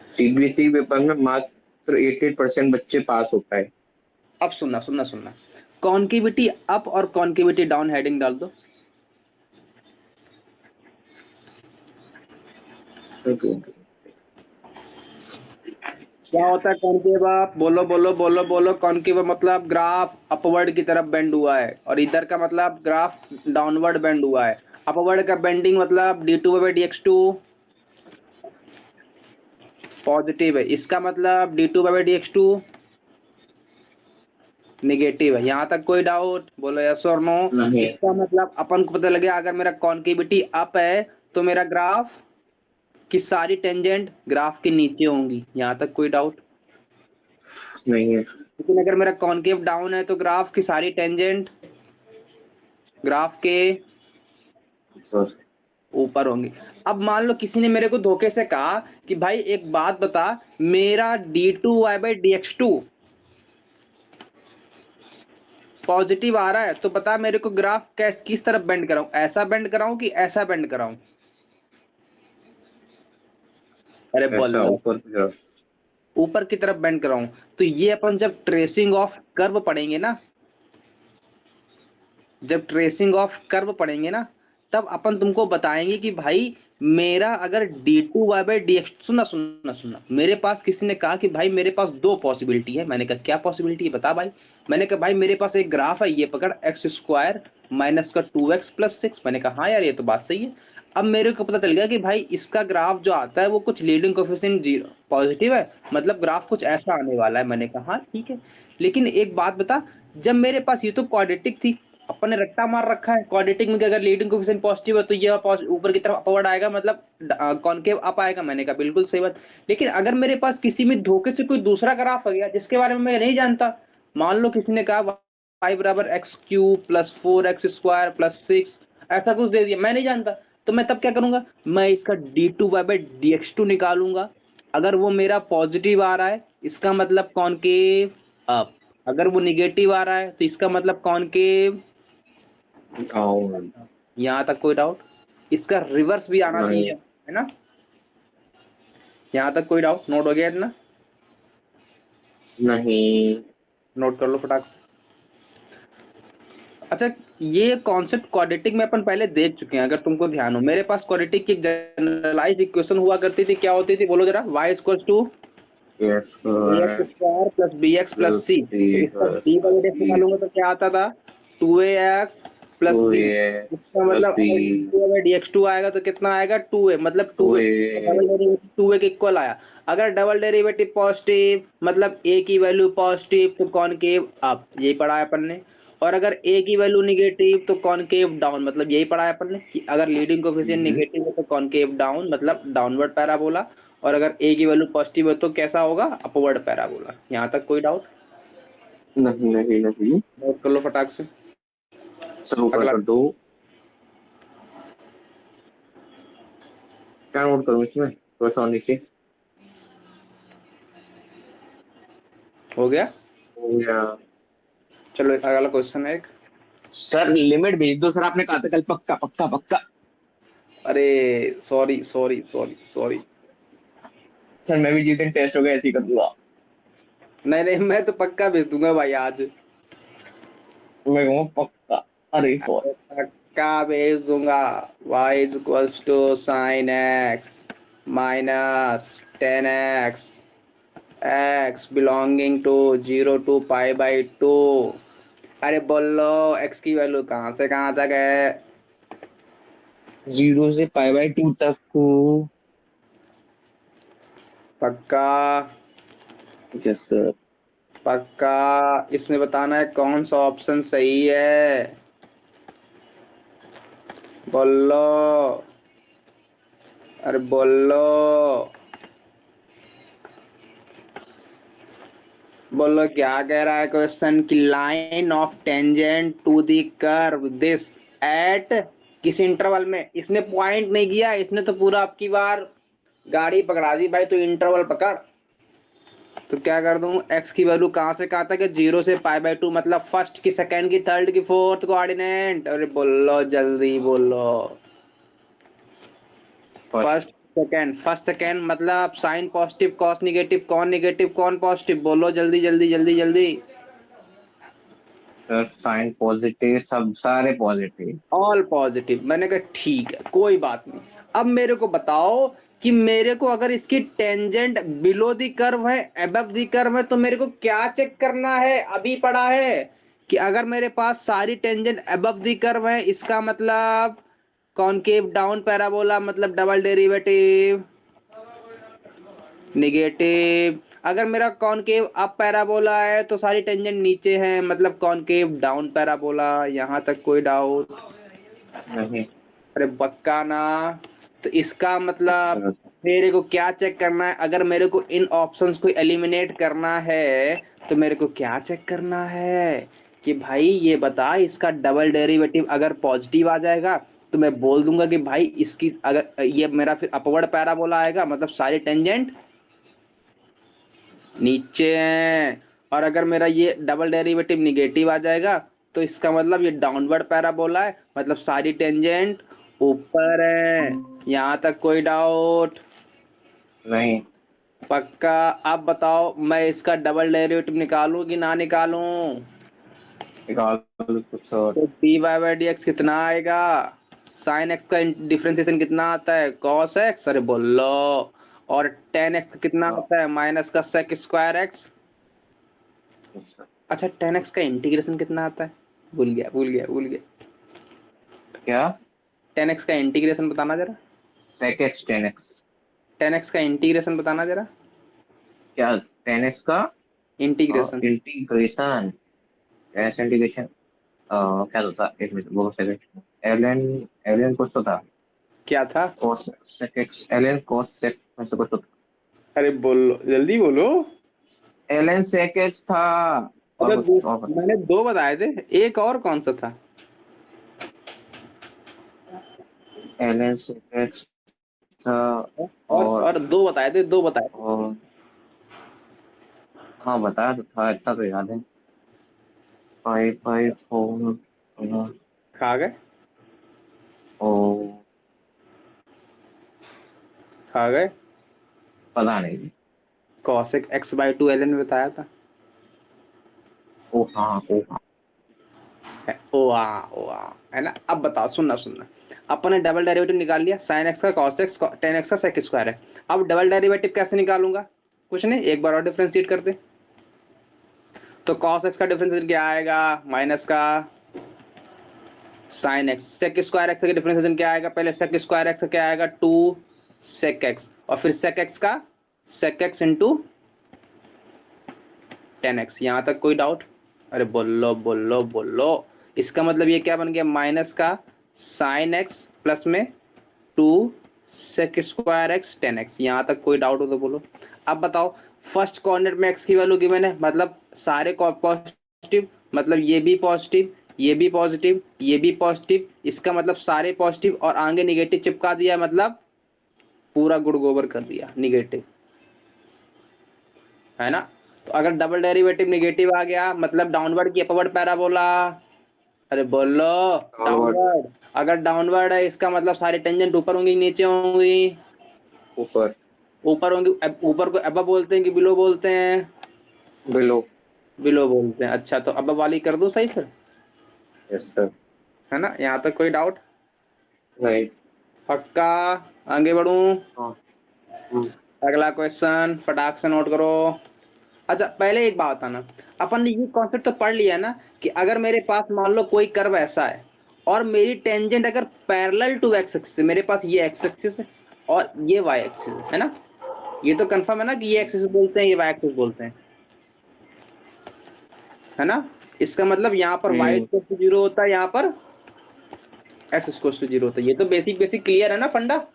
CBSE paper में मात्र 88% बच्चे पास हो पाए। अब सुनना सुनना सुनना, कॉन्केविटी अप और कॉन्केविटी डाउन हेडिंग डाल दो। क्या होता है कॉन्केव अप? बोलो बोलो बोलो बोलो। कॉन्केव मतलब ग्राफ अपवर्ड की तरफ बेंड हुआ है, और इधर का मतलब ग्राफ डाउनवर्ड बेंड हुआ है। अपवर्ड का बेंडिंग मतलब d2/dx2 पॉजिटिव है, इसका मतलब d2/dx2 निगेटिव है। यहां तक कोई डाउट? बोलो यस और नो। नहीं इसका मतलब अपन को पता लगे अगर मेरा कॉन्केविटी अप है तो मेरा ग्राफ की सारी टेंजेंट ग्राफ के नीचे होंगी। यहां तक कोई डाउट? नहीं है। लेकिन अगर मेरा कॉन्केव डाउन है तो ग्राफ की सारी टेंजेंट ग्राफ के बस ऊपर होंगी। अब मान लो किसी ने मेरे को धोखे से कहा कि भाई एक बात बता, मेरा d2y/dx2 पॉजिटिव आ रहा है तो बता मेरे को ग्राफ किस तरफ बेंड कराऊं, ऐसा बेंड कराऊं कि ऐसा बेंड कराऊं? अरे ऐसा बोलो। ऊपर की तरफ। ऊपर की तरफ बेंड कराऊं। तो ये अपन जब ट्रेसिंग ऑफ कर्व पढ़ेंगे ना, जब ट्रेसिंग ऑफ कर्व पढ़ेंगे ना, तब अपन तुमको बताएंगे कि भाई मेरा अगर d2y/dx, सुनना सुनना सुनना, मेरे पास किसी ने कहा कि भाई मेरे पास दो पॉसिबिलिटी है। मैंने कहा क्या पॉसिबिलिटी है बता भाई। मैंने कहा भाई मेरे पास एक ग्राफ है, ये पकड़, x² माइनस का 2x प्लस 6। मैंने कहा हाँ यार ये तो बात सही है। अब मेरे को पता चल गया कि भाई इसका ग्राफ जो आता है वो कुछ लीडिंग कोफिशिएंट पॉजिटिव है, मतलब ग्राफ कुछ ऐसा आने वाला है। मैंने कहा हाँ ठीक है। लेकिन एक बात बता, जब मेरे पास ये तो क्वाड्रेटिक थी, अपन ने रट्टा मार रखा है क्वाड्रेटिक में कि अगर लीडिंग कोएफिशिएंट पॉजिटिव है तो ये ऊपर की तरफ अपवर्ड आएगा, मतलब कॉनकेव अप आएगा। मैंने कहा बिल्कुल सही बात। लेकिन अगर मेरे पास किसी में धोखे से कोई दूसरा ग्राफ आ गया जिसके बारे में मैं नहीं जानता, मान लो किसी ने कहा y = x³ + 4x² + 6, ऐसा कुछ दे दिया, मैं नहीं जानता, तो मैं तब क्या करूंगा? मैं इसका d2y/dx2 निकालूंगा। अगर वो मेरा पॉजिटिव आ रहा है इसका मतलब कॉनकेव अप, अगर वो निगेटिव आ रहा है तो इसका मतलब कॉनकेव। डाउन। यहां तक कोई डाउट? इसका रिवर्स भी आना नहीं चाहिए, है ना? यहां तक कोई डाउट? नोट हो गया इतना? नहीं। नोट कर लो फटाक से। अच्छा, ये कॉन्सेप्ट क्वाड्रेटिक में अपन पहले देख चुके हैं, अगर तुमको ध्यान हो। मेरे पास क्वाड्रेटिक की एक जनरलाइज्ड इक्वेशन हुआ करती थी, क्या होती थी बोलो जरा? Yes y = ax² + bx + c। तो इसका d/dx निकालूंगा तो क्या आता था? 2ax + b। इसका मतलब अगर d2/dx2 आएगा तो कितना आएगा? 2a, मतलब 2a डबल डेरिवेटिव 2a के इक्वल आया। अगर डबल डेरिवेटिव पॉजिटिव मतलब a की वैल्यू पॉजिटिव तो कॉनकेव अप, यही पढ़ा है अपन ने। और अगर a की वैल्यू निगेटिव तो कॉनकेव डाउन, मतलब यही पढ़ा है अपन ने कि अगर लीडिंग कोएफिशिएंट निगेटिव है तो कॉनकेव डाउन मतलब डाउनवर्ड पैराबोला, और अगर a की वैल्यू पॉजिटिव है तो कैसा होगा? Upward parabola. यहाँ तक कोई डाउट? नहीं नहीं नहीं। नोट कर लो फटाक से। सब ऊपर अगला कर दो। क्या नोट करूँ इसमें थोड़ा सा नीचे? हो गया। हो गया। चलो अगला क्वेश्चन है एक। सर लिमिट भेज दो सर, आपने कहा था कल पक्का पक्का पक्का। अरे sorry sorry sorry sorry. Sir मैं भी जिस दिन टेस्ट हो गया ऐसे ही कर दूंगा। नहीं नहीं, मैं तो पक्का भेज दूंगा भाई आज। मैं कहूँगा पक्का। अरे सॉरी। अरे पक्का भेज दूंगा। y = sin x - 10x x belonging to 0 to π/2। अरे बोलो x की वैल्यू कहाँ से कहाँ तक है? 0 से π/2 तक को। पक्का? Yes sir. पक्का? इसमें बताना है कौन सा ऑप्शन सही है। बोलो। अरे बोलो। बोलो क्या कह रहा है क्वेश्चन? की line of tangent to the curve this at किस इंटरवल में? इसने पॉइंट नहीं किया, इसने तो पूरा आपकी बार गाड़ी पकड़ा दी भाई। तो इंटरवल पकड़। तो क्या कर दूं? x की वैल्यू कहाँ से कहाँ तक है? 0 से π/2, मतलब फर्स्ट की, सेकंड की, थर्ड की, फोर्थ कोऑर्डिनेट। अरे बोलो जल्दी बोलो। फर्स्ट। फर्स्ट, फर्स्ट सेकेंड मतलब साइन पॉजिटिव, कॉस निगेटिव, कौन पॉजिटिव, बोलो जल्दी जल्दी जल्दी जल्दी। सर साइन पॉजिटिव, सब सारे पॉजिटिव। All positive. मैंने कहा ठीक है कोई बात नहीं। अब मेरे को बताओ कि मेरे को अगर इसकी टेंजेंट बिलो दी कर्व है अबव दी कर्व है तो मेरे को क्या चेक करना है। अभी पढ़ा है कि अगर मेरे पास सारी टेंजेंट अबव दी कर्व है इसका मतलब कॉनकेव डाउन पैराबोला मतलब डबल डेरिवेटिव निगेटिव। अगर मेरा कॉनकेव अप पैराबोला है तो सारी टेंजेंट नीचे है मतलब कॉनकेव डाउन पैराबोला। यहां तक कोई डाउट? नहीं अरे पक्का ना? तो इसका मतलब सर। मेरे को क्या चेक करना है? अगर मेरे को इन ऑप्शंस को एलिमिनेट करना है तो मेरे को क्या चेक करना है कि भाई ये बता इसका डबल डेरिवेटिव अगर पॉजिटिव आ जाएगा तो मैं बोल दूंगा कि भाई इसकी अगर ये मेरा फिर अपवर्ड पैराबोला आएगा मतलब सारे टेंजेंट नीचे हैं। और अगर मेरा ये डबल डेरिवेटिव निगेटिव आ जाएगा तो इसका मतलब ये डाउनवर्ड पैराबोला है मतलब सारी टेंजेंट ऊपर है। यहां तक कोई डाउट? नहीं पक्का? अब बताओ मैं इसका डबल डेरिवेटिव निकालूं कि ना निकालूं? निकाल दो सर। तो d y by D x कितना आएगा? साइन एक्स का डिफरेंशिएशन कितना आता है? Cos x. अरे बोलो। और टेन एक्स कितना आता है? माइनस का सेक स्क्वायर एक्स। अच्छा 10x का इंटीग्रेशन कितना आता है? भूल गया। क्या? 10x का इंटीग्रेशन बताना जरा। सेक एक्स 10x। 10x का इंटीग्रेशन बताना जरा। क्या 10x का? Integration integration. S integration. क्या होता? एक मिनट, बहुत सेकंड। एलन, एलन कुछ तो था। क्या था? कोस सेक एक्स, एलन कोस सेक ऐसा कुछ तो था। अरे बोलो जल्दी बोलो। एलन सेक एक्स था। और अरे कुछ और पता मैंने दो बताए थे, एक और कौन सा था? नहीं। एलन सेक एक्स था। और और दो बताए थे, दो बताए थे। और हाँ बताया तो था, इतना तो याद है। 5 5 4। खा गए? ओ खा गए? पता नहीं। Cosec x by two L ने बताया था। ओ हाँ, ओ हाँ। ओ आ है ना। अब बताओ, सुनना सुनना। अपन ने डबल डेरिवेटिव निकाल लिया, साइन एक्स का कॉस एक्स टेन एक्स का सेक स्क्वायर है। अब डबल डेरिवेटिव कैसे निकालूंगा? कुछ नहीं, एक बार और डिफरेंशिएट कर दे। तो कॉस एक्स का डिफरेंशिएशन क्या आएगा? माइनस का sine x. Sec square x का डिफरेंशिएशन क्या आएगा? पहले सेक स्क्वायर एक्स का क्या आएगा? 2 सेक एक्स और फिर सेक एक्स का सेक एक्स इंटू 10x। यहां तक कोई डाउट? अरे बोलो बोलो बोलो। इसका मतलब ये क्या बन गया? माइनस का साइन एक्स प्लस में 2 सेक स्क्वायर एक्स 10x। यहां तक कोई डाउट हो तो बोलो। अब बताओ, फर्स्ट कोऑर्डिनेट में x की वैल्यू गिवन है मतलब सारे पॉजिटिव, मतलब ये भी पॉजिटिव, ये भी पॉजिटिव, ये भी पॉजिटिव, इसका मतलब सारे पॉजिटिव और आगे निगेटिव चिपका दिया मतलब पूरा गुड़ गोबर कर दिया निगेटिव, है ना। तो अगर डबल डेरिवेटिव निगेटिव आ गया मतलब डाउनवर्ड की अपवर्ड पैराबोला। अरे बोलो। डाउनवर्ड। डाउनवर्ड। अगर डाउनवर्ड है इसका मतलब सारी टेंजेंट ऊपर होंगी नीचे होंगी? ऊपर। ऊपर होंगी। ऊपर को अबव बोलते हैं कि बिलो बोलते हैं? बिलो। बिलो बोलते हैं। अच्छा तो अबव वाली कर दो सही फिर, यस सर। है ना। यहाँ तक कोई डाउट? नहीं। पक्का? आगे बढ़ूं? हाँ। हम्म। अगला क्वेश्चन फटाक से नोट करो। अच्छा पहले एक बात बताना, अपन ने ये कॉन्सेप्ट तो पढ़ लिया ना कि अगर मेरे पास मान लो कोई कर्व ऐसा है और मेरी टेंजेंट अगर पैरेलल टू एक्स एक्सिस, मेरे पास ये एक्स एक्सिस है और ये वाई एक्सिस है ना। ये तो कंफर्म है ना कि ये एक्सिस बोलते हैं ये वाई एक्सिस बोलते हैं, है ना। इसका मतलब यहाँ पर y hmm. Equal to zero होता है, यहाँ पर एक्स इक्वल टू जीरो होता है। ये तो बेसिक बेसिक क्लियर है ना फंडा।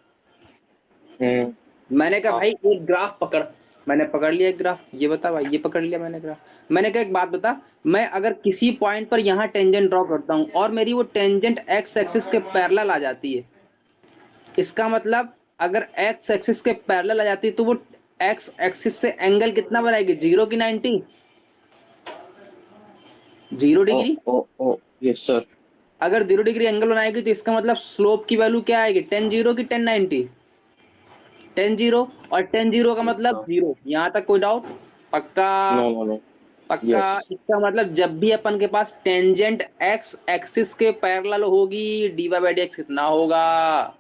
हम्म। मैंने कहा हाँ। भाई एक ग्राफ पकड़। मैंने पकड़ लिया एक ग्राफ, ये बता भाई, ये पकड़ लिया मैंने ग्राफ। मैंने कहा एक बात बता, मैं अगर किसी पॉइंट पर यहाँ टेंजेंट ड्रॉ करता हूँ और मेरी वो टेंजेंट एक्स एक्सिस के पैरेलल आ जाती है, इसका मतलब अगर एक्स एक्सिस के पैरेलल आ जाती है तो वो एक्स एक्सिस से एंगल कितना बनाएगी? 0 की 90? 0 ओ डिग्री। ओ ओ यस सर। अगर 0 डिग्री एंगल बनाएगी तो इसका मतलब स्लोप की वैल्यू क्या आएगी? 10 0 की 10 90? टेन जीरो, और टेन जीरो का मतलब नो जीरो। यहाँ तक कोई डाउट? पक्का? No no. पक्का? यस। इसका मतलब जब भी अपन के पास टेंजेंट एक्स एक्सिस के पैरेलल होगी, d y by D x कितना होगा?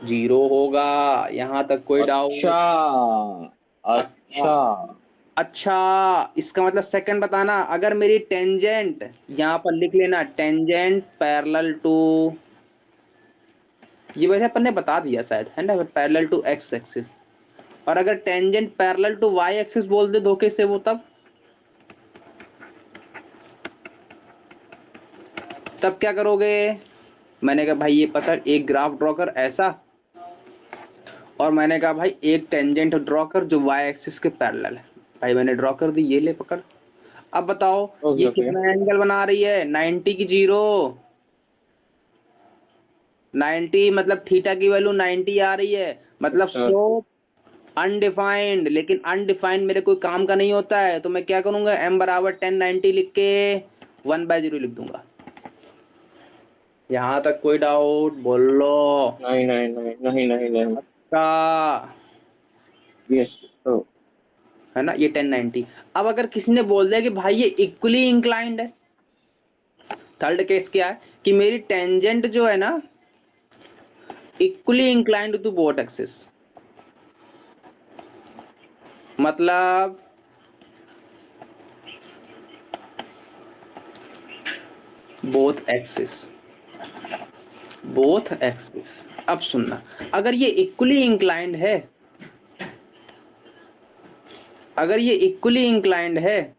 जीरो होगा। यहाँ तक कोई डाउट? अच्छा पक्का? अच्छा। अच्छा, इसका मतलब सेकंड बताना, अगर मेरी टेंजेंट, यहाँ पर लिख लेना, टेंजेंट पैरेलल टू, ये वैसे अपन ने बता दिया शायद, है ना, पैरेलल टू एक्स एक्सिस, और अगर tangent parallel to y axis बोल दे धोखे से, वो तब क्या करोगे? मैंने कहा भाई ये पकड़, एक ग्राफ ड्रॉ कर ऐसा, और मैंने कहा भाई एक टेंजेंट ड्रॉ कर जो वाई एक्सिस के पैरेलल है। भाई मैंने ड्रॉ कर दी, ये ले पकड़। अब बताओ ओके ये ओके। कितना एंगल बना रही है? 90 की जीरो। 90 मतलब थीटा की वैल्यू 90 आ रही है, मतलब अच्छा स्लोप अनडिफाइंड। लेकिन अनडिफाइंड मेरे कोई काम का नहीं होता है, तो मैं क्या करूंगा, m बराबर 1090 लिख के 1/0 लिख दूंगा। यहाँ तक कोई डाउट? बोलो। नहीं नहीं नहीं नहीं नहीं नहीं। का, यस। तो है ना, ये 1090। अब अगर किसी ने बोल दिया कि भाई ये इक्वली इंक्लाइंड है, थर्ड केस क्या है कि मेरी टेंजेंट जो है ना equally inclined to both axis, मतलब बोथ एक्सिस, बोथ एक्सिस। अब सुनना, अगर ये इक्वली इंक्लाइंड है, अगर ये इक्वली इंक्लाइंड है,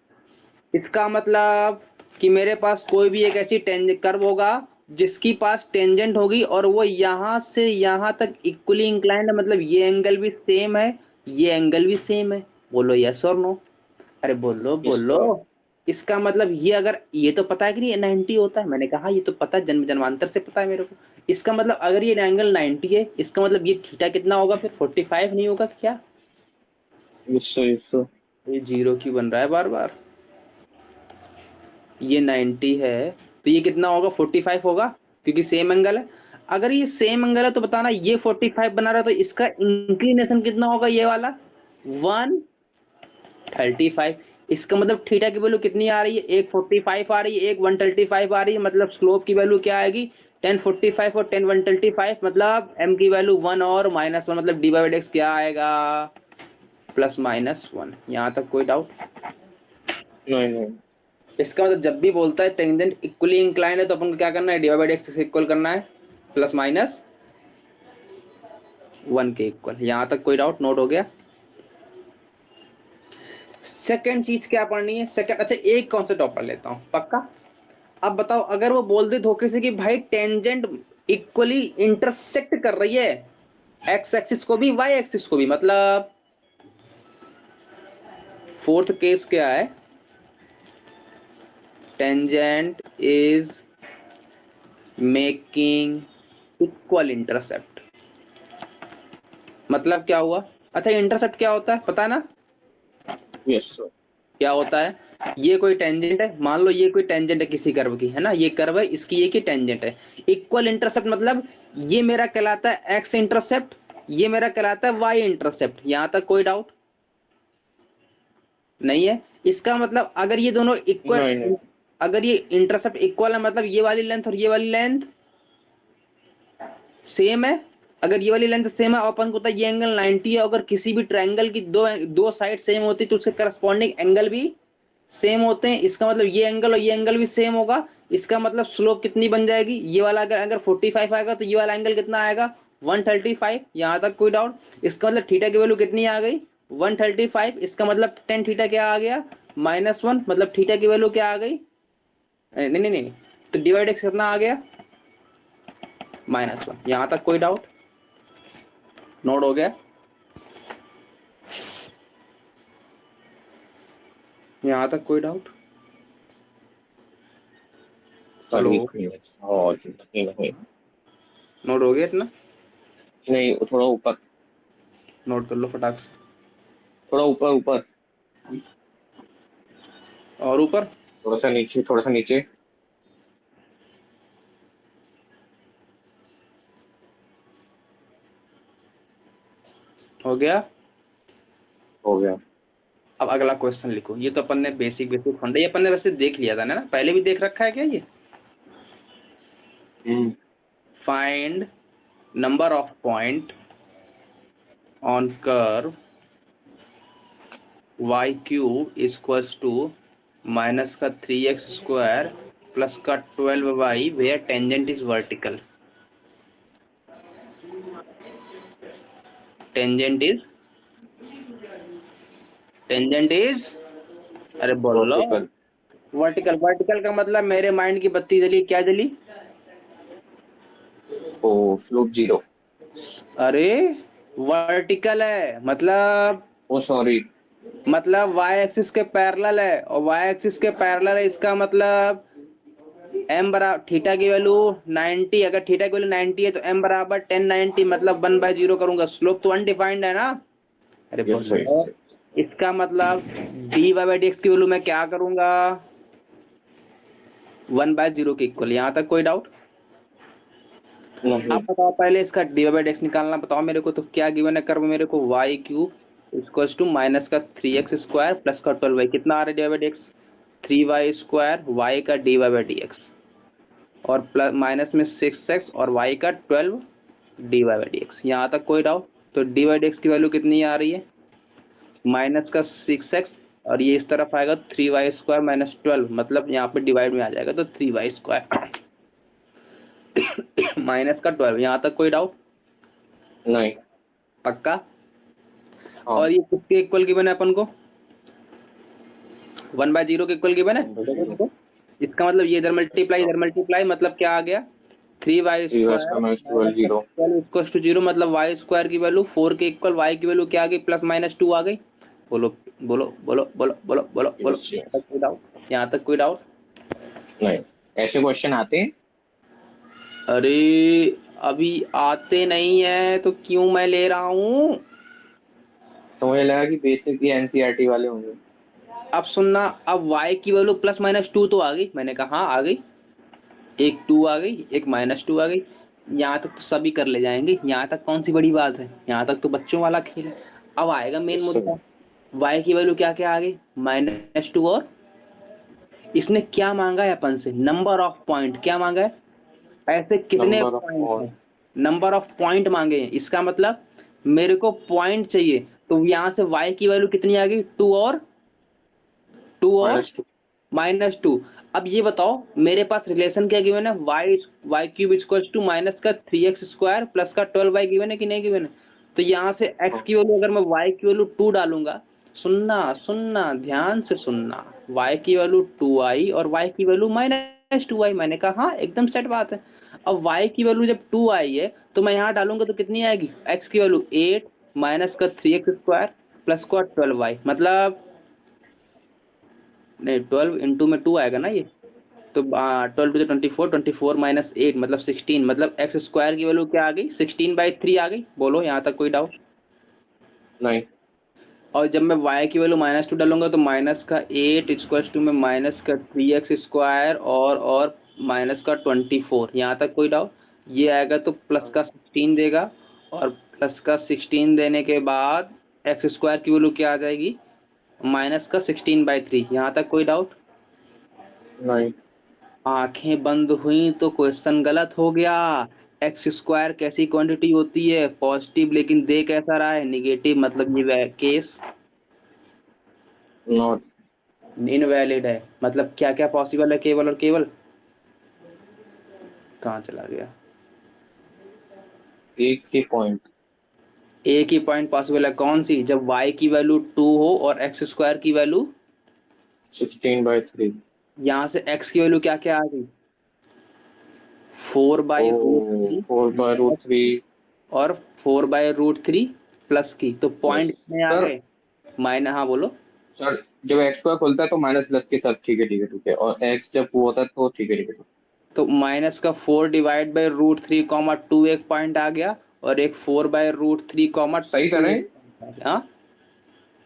इसका मतलब कि मेरे पास कोई भी एक ऐसी टेंजेंट कर्व होगा जिसकी पास टेंजेंट होगी और वो यहां से यहां तक इक्वली इंक्लाइंड है, मतलब ये एंगल भी सेम है, ये एंगल भी सेम है। बोलो यस और नो? अरे बोलो यस बोलो। सर। इसका मतलब ये, अगर ये तो पता है कि नहीं 90 होता है, मैंने कहा ये तो पता है, जन्म जन्मांतर से पता है मेरे को। इसका मतलब अगर ये एंगल 90 है, इसका मतलब ये थीटा कितना होगा फिर? 45 नहीं होगा क्या? Yes sir yes sir. ये जीरो क्यों बन रहा है बार बार? ये 90 है तो ये कितना होगा? 45 होगा, क्योंकि सेम एंगल है। अगर ये सेम एंगल है तो बताना, ये 45 बना रहा है तो इसका इंक्लिनेशन कितना होगा, ये वाला? 135। इसका मतलब थीटा की वैल्यू कितनी आ रही है? एक 45 आ रही है, एक 135 आ रही है, मतलब स्लोप की वैल्यू क्या आएगी? 1045 और 10 135, मतलब m की वैल्यू 1 और -1, मतलब dy बाई dx क्या आएगा? +-1। यहाँ तक कोई डाउट? नहीं नहीं। इसका मतलब जब भी बोलता है टेंजेंट इक्वली इंक्लाइन है, तो अपन को क्या करना है? डी बाई एक्स से इक्वल करना है, +-1 के इक्वल। यहाँ तक कोई डाउट? नोट हो गया? सेकंड चीज क्या पढ़नी है? सेकंड, अच्छा एक कॉन्सेप्ट और पढ़ लेता हूँ, पक्का? अब बताओ, अगर वो बोल दे धोखे से कि भाई टेंजेंट इक्वली इंटरसेक्ट कर रही है एक्स एक्सिस को भी वाई एक्सिस को भी, मतलब फोर्थ केस क्या है? Tangent is making equal intercept. मतलब क्या हुआ? अच्छा इंटरसेप्ट क्या होता है पता है ना? Yes sir. क्या होता है? ये कोई टेंजेंट है, मान लो ये कोई टेंजेंट है किसी कर्व की, है ना, ये कर्व है, इसकी ये की टेंजेंट है। इक्वल इंटरसेप्ट मतलब ये मेरा कहलाता है एक्स इंटरसेप्ट, ये मेरा कहलाता है वाई इंटरसेप्ट। यहां तक कोई डाउट नहीं है? इसका मतलब अगर ये दोनों इक्वल, नहीं नहीं। अगर ये इंटरसेप्ट इक्वल है, मतलब ये वाली लेंथ और ये वाली लेंथ सेम है। अगर ये वाली लेंथ सेम है, अपन को पता है ये एंगल 90 है, अगर किसी भी ट्रायंगल की दो दो साइड सेम होती तो उसके करस्पॉन्डिंग एंगल भी सेम होते हैं। इसका मतलब ये एंगल और ये एंगल भी सेम होगा। इसका मतलब स्लोप कितनी बन जाएगी? ये वाला अगर अगर 45 आएगा तो ये वाला एंगल कितना आएगा? 135। यहाँ तक कोई डाउट? इसका मतलब थीटा की वैल्यू कितनी आ गई? 135। इसका मतलब टेन थीटा क्या आ गया? -1, मतलब थीटा की वैल्यू क्या आ गई? नहीं नहीं नहीं, तो डिवाइड एक्स कितना आ गया? -1। यहाँ तक कोई डाउट? नोट हो गया? यहाँ तक कोई डाउट? Sir hello? एक मिनट और नहीं नहीं। नोट हो गया इतना? नहीं थोड़ा ऊपर। नोट कर लो फटाक से। थोड़ा ऊपर ऊपर। और ऊपर? थोड़ा सा नीचे थोड़ा सा नीचे। हो गया। हो गया। अब अगला क्वेश्चन लिखो। ये तो अपन ने बेसिक फंडा, ये अपन ने वैसे देख लिया था ना, पहले भी देख रखा है क्या ये? Find number of point on curve y cube equals to minus का 3x स्क्वायर प्लस का 12y where tangent is vertical. Tangent is अरे बोलो। वर्टिकल। वर्टिकल, वर्टिकल का मतलब मेरे माइंड की बत्ती जली, क्या जली? ओ स्लोप 0। अरे वर्टिकल है मतलब, ओ सॉरी। y एक्सिस के पैरेलल है, और y एक्सिस के पैरेलल है, इसका मतलब m बराबर थीटा की वैल्यू 90, अगर थीटा की वैल्यू 90 है तो m बराबर 1090, मतलब 1/0 करूंगा, स्लोप तो अनडिफाइंड है ना। अरे यस सर, बोलो, इसका मतलब dy बाई dx की वैल्यू मैं क्या करूंगा? 1/0 के इक्वल। यहाँ तक कोई डाउट? नहीं। आप बताओ पहले इसका dy बाई dx निकालना बताओ मेरे को। तो क्या गिवन है कर्व मेरे को? y cube equals to minus का 3x स्क्वायर प्लस का 12y, कितना आ रहा है dy by dx? 3y square, y का dy बाई dx, और प्लस माइनस में 6x और y का 12 dy बाई dx। यहाँ तक कोई डाउट? तो dy बाई dx की वैल्यू कितनी आ रही है? माइनस का 6x, और ये इस तरफ आएगा 3y स्क्वायर माइनस 12, मतलब यहाँ पे डिवाइड में आ जाएगा तो 3y स्क्वायर माइनस का 12। यहाँ तक कोई डाउट? नहीं। पक्का? हाँ। और ये किसके इक्वल गिवन है अपन को? 1/0 के इक्वल गिवन है। 1/0। इसका मतलब ये इधर मल्टीप्लाई, अच्छा। इधर मल्टीप्लाई, मतलब क्या आ गया? 3y 3 square minus 12 minus 0। 12 equals to 0, मतलब y स्क्वायर की वैल्यू 4 के इक्वल, y की वैल्यू क्या आ गई? प्लस माइनस 2 आ गई। बोलो बोलो बोलो बोलो बोलो बोलो बोलो। यस यहाँ यस। तक कोई डाउट? यहाँ तक कोई डाउट? नहीं, ऐसे क्वेश्चन आते हैं। अरे अभी आते नहीं है तो क्यों मैं ले रहा हूँ? तो मुझे लगा कि बेसिक ही एनसीईआरटी वाले होंगे। अब सुनना, अब y की वैल्यू प्लस माइनस 2 तो आ गई, मैंने कहा हाँ आ गई। एक 2 आ गई, एक माइनस 2 आ गई। यहाँ तक तो सभी कर ले जाएंगे, यहाँ तक कौन सी बड़ी बात है, यहाँ तक तो बच्चों वाला खेल है। अब आएगा मेन यस सर। मुद्दा। y की वैल्यू क्या क्या आ गई? माइनस 2, और इसने क्या मांगा है अपन से? Number of point. क्या मांगा है? ऐसे कितने नंबर ऑफ पॉइंट पॉइंट। हैं? नंबर ऑफ पॉइंट मांगे हैं। इसका मतलब मेरे को पॉइंट चाहिए, तो यहाँ से y की वैल्यू कितनी आ गई? 2 और 2 और -2। -2। अब ये बताओ मेरे पास रिलेशन क्या गिवन है? y cube equals to minus का 3x स्क्वायर प्लस का 12y गिवन है कि नहीं गिवन है? तो यहाँ से x की वैल्यू, अगर मैं y की वैल्यू 2 डालूंगा, सुनना सुनना ध्यान से सुनना, y की वैल्यू 2i और y की वैल्यू -2i, मैंने कहा हाँ एकदम सेट बात है। अब y की वैल्यू जब 2i है तो मैं यहाँ डालूंगा तो कितनी आएगी? x की वैल्यू 8 माइनस का 3x स्क्वायर प्लस का 12y, मतलब नहीं 12 इंटू में 2 आएगा ना ये, तो 12 टू 24, 24 माइनस 8 मतलब 16, मतलब एक्स स्क्वायर की वैल्यू क्या आ गई? 16/3 आ गई। बोलो यहाँ तक कोई डाउट? नहीं। और जब मैं y की वैल्यू -2 डालूंगा तो माइनस का 8 इक्वल्स टू में माइनस का 3x स्क्वायर और माइनस का 24। यहाँ तक कोई डाउट? ये आएगा तो प्लस का 16 देगा, और प्लस का 16 देने के बाद एक्स स्क्वायर की वैल्यू क्या आ जाएगी? माइनस का 16/3। यहाँ तक कोई डाउट? नहीं। आंखें बंद हुई तो क्वेश्चन गलत हो गया। एक्स स्क्वायर कैसी क्वांटिटी होती है? पॉजिटिव, लेकिन दे कैसा रहा है? निगेटिव, मतलब ये केस नॉट। इनवैलिड है। मतलब क्या क्या पॉसिबल है? केवल और केवल, कहाँ चला गया? एक ही पॉइंट। एक ही पॉइंट पॉसिबल है, कौन सी? जब y की वैल्यू 2 हो और एक्स स्क्वायर की वैल्यू, 16/3। यहाँ से x की वैल्यू क्या क्या आ गई? 4/√3 4/√3। और 4/√3 प्लस की, तो यस पॉइंट कितने आ सर। गए? माइनस, हाँ बोलो। सर जब एक्स स्क्वायर खुलता है तो माइनस प्लस के साथ, ठीक है ठीक है ठीक है, और एक्स जब वो होता है तो ठीक है ठीक है। तो माइनस का 4/√3 कॉमा 2 एक पॉइंट आ गया, और एक 4/√3 कॉमा सही 2 करें। हाँ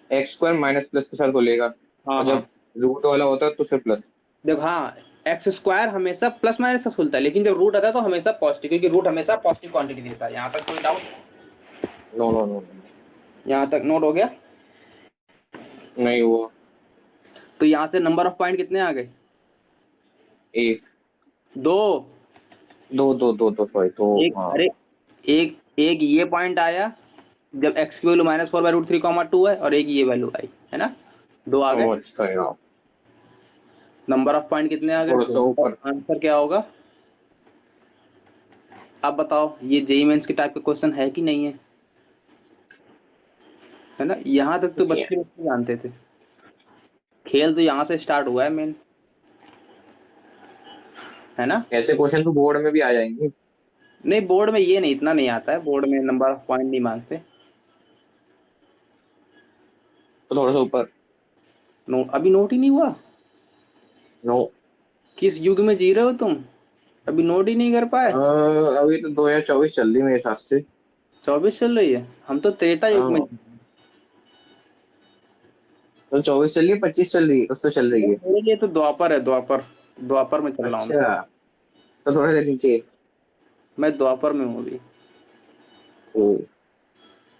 एक्स स्क्वायर माइनस प्लस के साथ खुलेगा, हाँ और हाँ। जब रूट वाला होता है तो सिर्फ प्लस। देखो हाँ, एक्स स्क्वायर हमेशा प्लस माइनस से खुलता है, लेकिन जब रूट आता है तो हमेशा पॉजिटिव, क्योंकि रूट हमेशा पॉजिटिव क्वांटिटी देता है। यहाँ तक कोई डाउट? No no no. यहाँ तक नोट हो गया? नहीं वो तो यहाँ से नंबर ऑफ पॉइंट कितने आ गए? एक 2। दो सॉरी तो एक, हाँ। अरे एक एक ये पॉइंट आया जब x की वैल्यू -4/√3, 2 है, और एक ये वैल्यू आई है ना, 2 आ गए। समझ गया। नंबर ऑफ पॉइंट कितने आ गए? थोड़ा सा 2। ऊपर। आंसर क्या होगा? अब बताओ, ये जेईई मेंस के टाइप का क्वेश्चन है कि नहीं है ना? यहाँ तक तो नहीं है। बच्चे बच्चे जानते थे। खेल तो यहाँ से स्टार्ट हुआ है मेन, है ना? ऐसे क्वेश्चन तो बोर्ड में भी आ जाएंगे। नहीं, बोर्ड में ये नहीं, इतना नहीं आता है, बोर्ड में नंबर ऑफ पॉइंट नहीं मांगते। तो थोड़ा सा ऊपर। नो, अभी नोट ही नहीं हुआ। नो। किस युग में जी रहे हो तुम? अभी नोट ही नहीं कर पाए। अभी तो 2024 चल रही मेरे हिसाब से। 24 चल रही है, हम तो त्रेता युग में। हाँ तो 24 चल रही है, 25 चल रही है, कुछ तो चल रही है। मेरे लिए तो द्वापर है, द्वापर। द्वापर में चल रहा हूँ मैं। अच्छा तो थोड़ा सा नीचे। मैं द्वापर में हूँ अभी। ओ।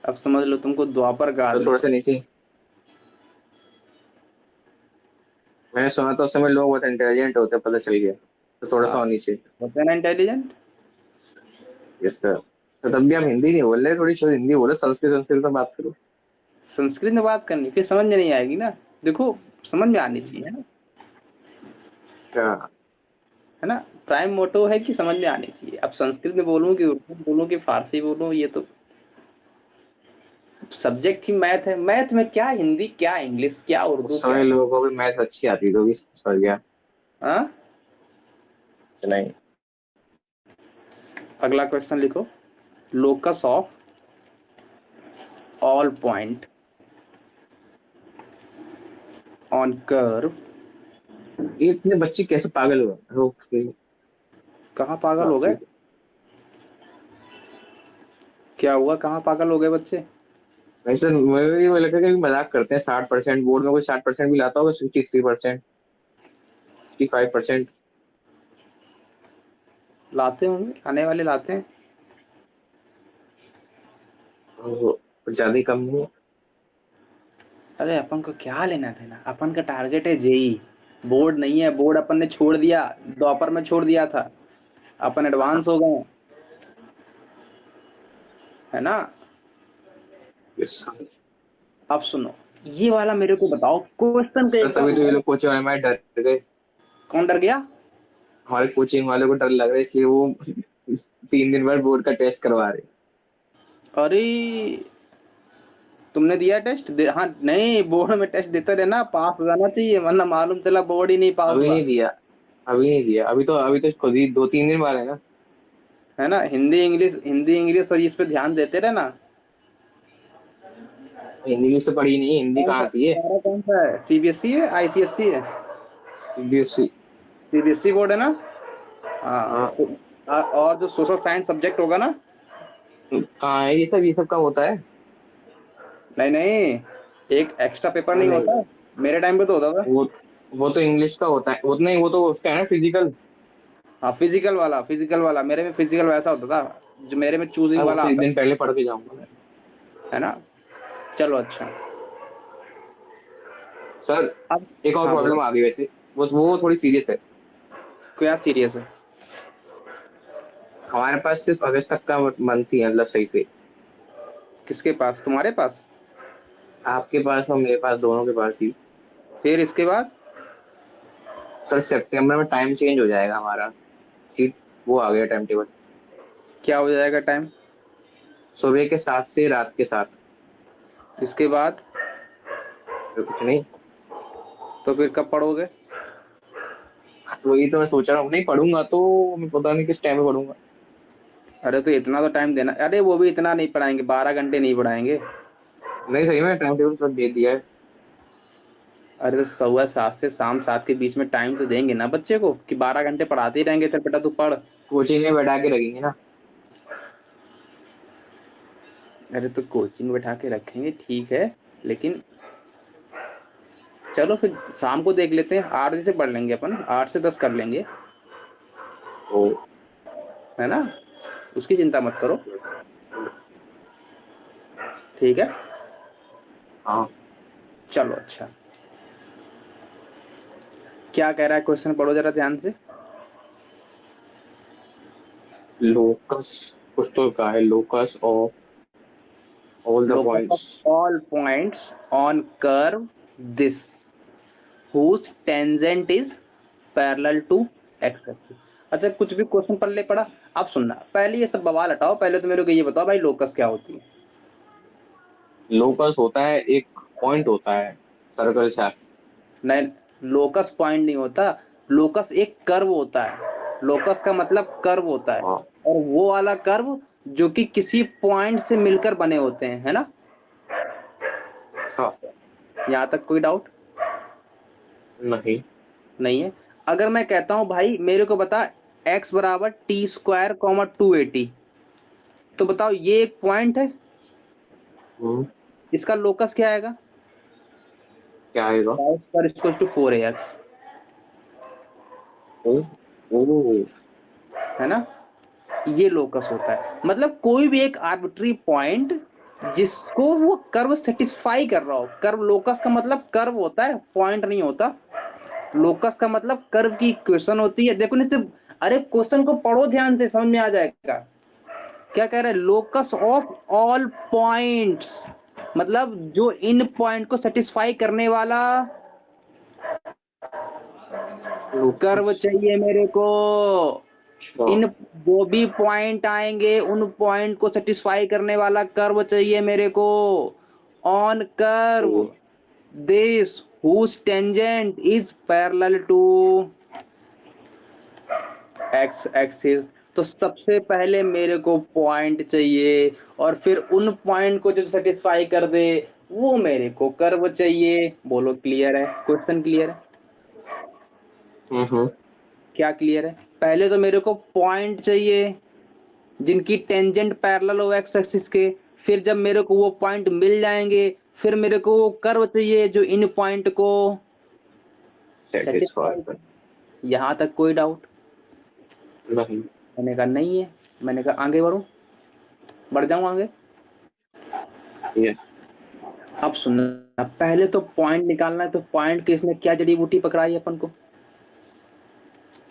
अब समझ लो, तुमको द्वापर का तो आदमी। थोड़ा सा नीचे। मैंने सुना तो उस समय लोग बहुत इंटेलिजेंट होते हैं, पता चल गया। तो थोड़ा सा हाँ, और नीचे। होते हैं ना इंटेलिजेंट। Yes sir. तो तब भी हम हिंदी नहीं बोल रहे, थोड़ी शुद्ध हिंदी बोले, संस्कृत संस्कृत में बात करो। संस्कृत में बात करनी, फिर समझ में नहीं आएगी ना। देखो, समझ में आनी चाहिए, है ना? अच्छा। है ना? प्राइम मोटो है कि समझ में आनी चाहिए। अब संस्कृत में बोलूं कि उर्दू में बोलूं कि फारसी बोलूं, ये तो सब्जेक्ट ही मैथ है। मैथ में क्या हिंदी, क्या इंग्लिश, क्या उर्दू, उस क्या। समय लोगों को भी मैथ अच्छी आती तो भी समझ गया। हाँ। नहीं। अगला क्वेश्चन लिखो। Locus of all point on curve. ये इतने बच्चे कैसे पागल हुए? ओके। कहाँ पागल हो गए? क्या हुआ, कहाँ पागल हो गए बच्चे? वैसे मुझे भी लगा कि मजाक करते हैं, 60% बोर्ड में कोई 60% भी लाता होगा, 63%, 65%। लाते होंगे, आने वाले लाते हैं। कुछ ज्यादा ही कम नहीं है। अरे अपन को क्या लेना देना, अपन का टारगेट है जेई। बोर्ड नहीं है, बोर्ड अपन ने छोड़ दिया, द्वापर में छोड़ दिया था। अपन एडवांस हो गए, है ना? सर अब सुनो, ये वाला मेरे को बताओ, क्वेश्चन का एक बार तभी तो ये लोग कोचिंग वाले हमारे डर गए। कौन डर गया? हमारे कोचिंग वाले को डर लग रहा है, इसलिए वो 3 दिन बाद बोर्ड का टेस्ट करवा रहे। अरे, तुमने दिया टेस्ट हाँ, नहीं, बोर्ड में टेस्ट देते रहना, पास हो जाना चाहिए, वरना मालूम चला बोर्ड ही नहीं पास अभी हुआ। नहीं दिया। अभी नहीं दिया, अभी तो खुद ही 2-3 दिन बाद है ना। है ना? हिंदी इंग्लिश और इस पे ध्यान देते रहना। हिंदी से पढ़ी नहीं, हिंदी कौन सा कहाँ आती है। तुम्हारा, कौन सा है? सीबीएसई है, आईसीएसई है? सीबीएसई। सीबीएसई बोर्ड है ना? हाँ हाँ। तो, और जो सोशल साइंस सब्जेक्ट होगा ना। कहाँ है ये सब का होता है। नहीं नहीं, एक एक्स्ट्रा पेपर हाँ, नहीं नहीं होता? मेरे टाइम पे तो होता था। वो वो तो इंग्लिश का होता है, उतना ही वो तो उसका है ना, फिजिकल। हाँ, फिजिकल वाला मेरे में फिजिकल वैसा होता था, जो मेरे में चूजिंग हाँ वो वाला तो एक आता दिन पहले पढ़ के जाऊंगा मैं। है ना? चलो अच्छा। सर अब एक और हाँ, प्रॉब्लम बोलो। आ गई वैसे। वो थोड़ी सीरियस है। क्या सीरियस है? हमारे पास सिर्फ अगस्त तक का मंथ ही है, मतलब सही से। किसके पास, तुम्हारे पास? आपके पास और मेरे पास, दोनों के पास ही। फिर इसके बाद? सर सितंबर में टाइम चेंज हो जाएगा हमारा। ठीक। वो आ गया टाइम टेबल। क्या हो जाएगा टाइम? सुबह के 7 से रात के 7। इसके बाद? तो कुछ नहीं। तो फिर कब पढ़ोगे? वही तो मैं सोच रहा हूँ, नहीं पढ़ूंगा तो मैं पता नहीं किस टाइम में पढ़ूंगा। अरे तो इतना तो टाइम देना, अरे वो भी इतना नहीं पढ़ाएंगे, 12 घंटे नहीं पढ़ाएंगे। नहीं सही में टाइम टेबल सब दे दिया है। अरे तो 7:15 से शाम 7 के बीच में टाइम तो देंगे ना बच्चे को, कि 12 घंटे पढ़ाते ही रहेंगे, चल बेटा तू पढ़। कोचिंग में बैठा के रखेंगे ना। अरे तो कोचिंग बैठा के रखेंगे, ठीक है, लेकिन चलो फिर शाम को देख लेते हैं, 8 बजे से पढ़ लेंगे अपन, 8 से 10 कर लेंगे, तो है ना? उसकी चिंता मत करो। बस। ठीक है। हाँ, चलो अच्छा, क्या कह रहा है क्वेश्चन, पढ़ो जरा ध्यान से। लोकस कुछ तो कहा है, locus of all the locus of points. All points on curve this whose tangent is parallel to x axis। अच्छा, कुछ भी क्वेश्चन पढ़ पड़ा। अब सुनना, पहले ये सब बवाल हटाओ, पहले तो मेरे को ये बताओ भाई लोकस क्या होती है। लोकस होता है एक पॉइंट होता है सर्कल से। नहीं, लोकस पॉइंट नहीं होता, लोकस एक कर्व होता है। लोकस का मतलब कर्व होता है, हाँ। और वो वाला कर्व जो कि किसी पॉइंट से मिलकर बने होते हैं, है ना। अच्छा। यहाँ तक कोई डाउट नहीं। नहीं है। अगर मैं कहता हूं भाई मेरे को बता x बराबर टी स्क्वायर कॉमा 280, तो बताओ ये एक पॉइंट है, हम्म, इसका लोकस क्या आएगा। क्या आएगा? y square equal to 4ax, ओ, ओ, है ना। ये लोकस होता है, मतलब कोई भी एक आर्बिट्री पॉइंट जिसको वो कर्व सेटिस्फाई कर रहा हो। कर्व, लोकस का मतलब कर्व होता है, पॉइंट नहीं होता। लोकस का मतलब कर्व की इक्वेशन होती है। देखो नहीं सिर्फ, अरे क्वेश्चन को पढ़ो ध्यान से, समझ में आ जाएगा। क्या कह रहा है, लोकस ऑफ ऑल पॉइंट्स, मतलब जो इन पॉइंट को सेटिस्फाई करने वाला कर्व लोकस। चाहिए मेरे को। अच्छा। इन जो भी पॉइंट आएंगे उन पॉइंट को सेटिस्फाई करने वाला कर्व चाहिए मेरे को। ऑन कर्व ओ, this whose tangent is parallel to x axis। तो सबसे पहले मेरे को पॉइंट चाहिए, और फिर उन पॉइंट को जो सेटिस्फाई कर दे वो मेरे को कर्व चाहिए। बोलो क्लियर है, क्वेश्चन क्लियर है, हम्म, क्या क्लियर है। पहले तो मेरे को पॉइंट चाहिए जिनकी टेंजेंट पैरेलल हो एक्स एक्सिस के। फिर जब मेरे को वो पॉइंट मिल जाएंगे, फिर मेरे को वो कर्व चाहिए जो इन पॉइंट को सेटिस्फाई सेटिस्फाई कर। करे। यहाँ तक कोई डाउट। नहीं। मैंने कहा नहीं है, मैंने कहा आगे बढ़ूं, बढ़ जाऊं आगे। यस। अब सुनना, पहले तो पॉइंट निकालना है। तो पॉइंट की इसने क्या जड़ी बूटी पकड़ाई अपन को,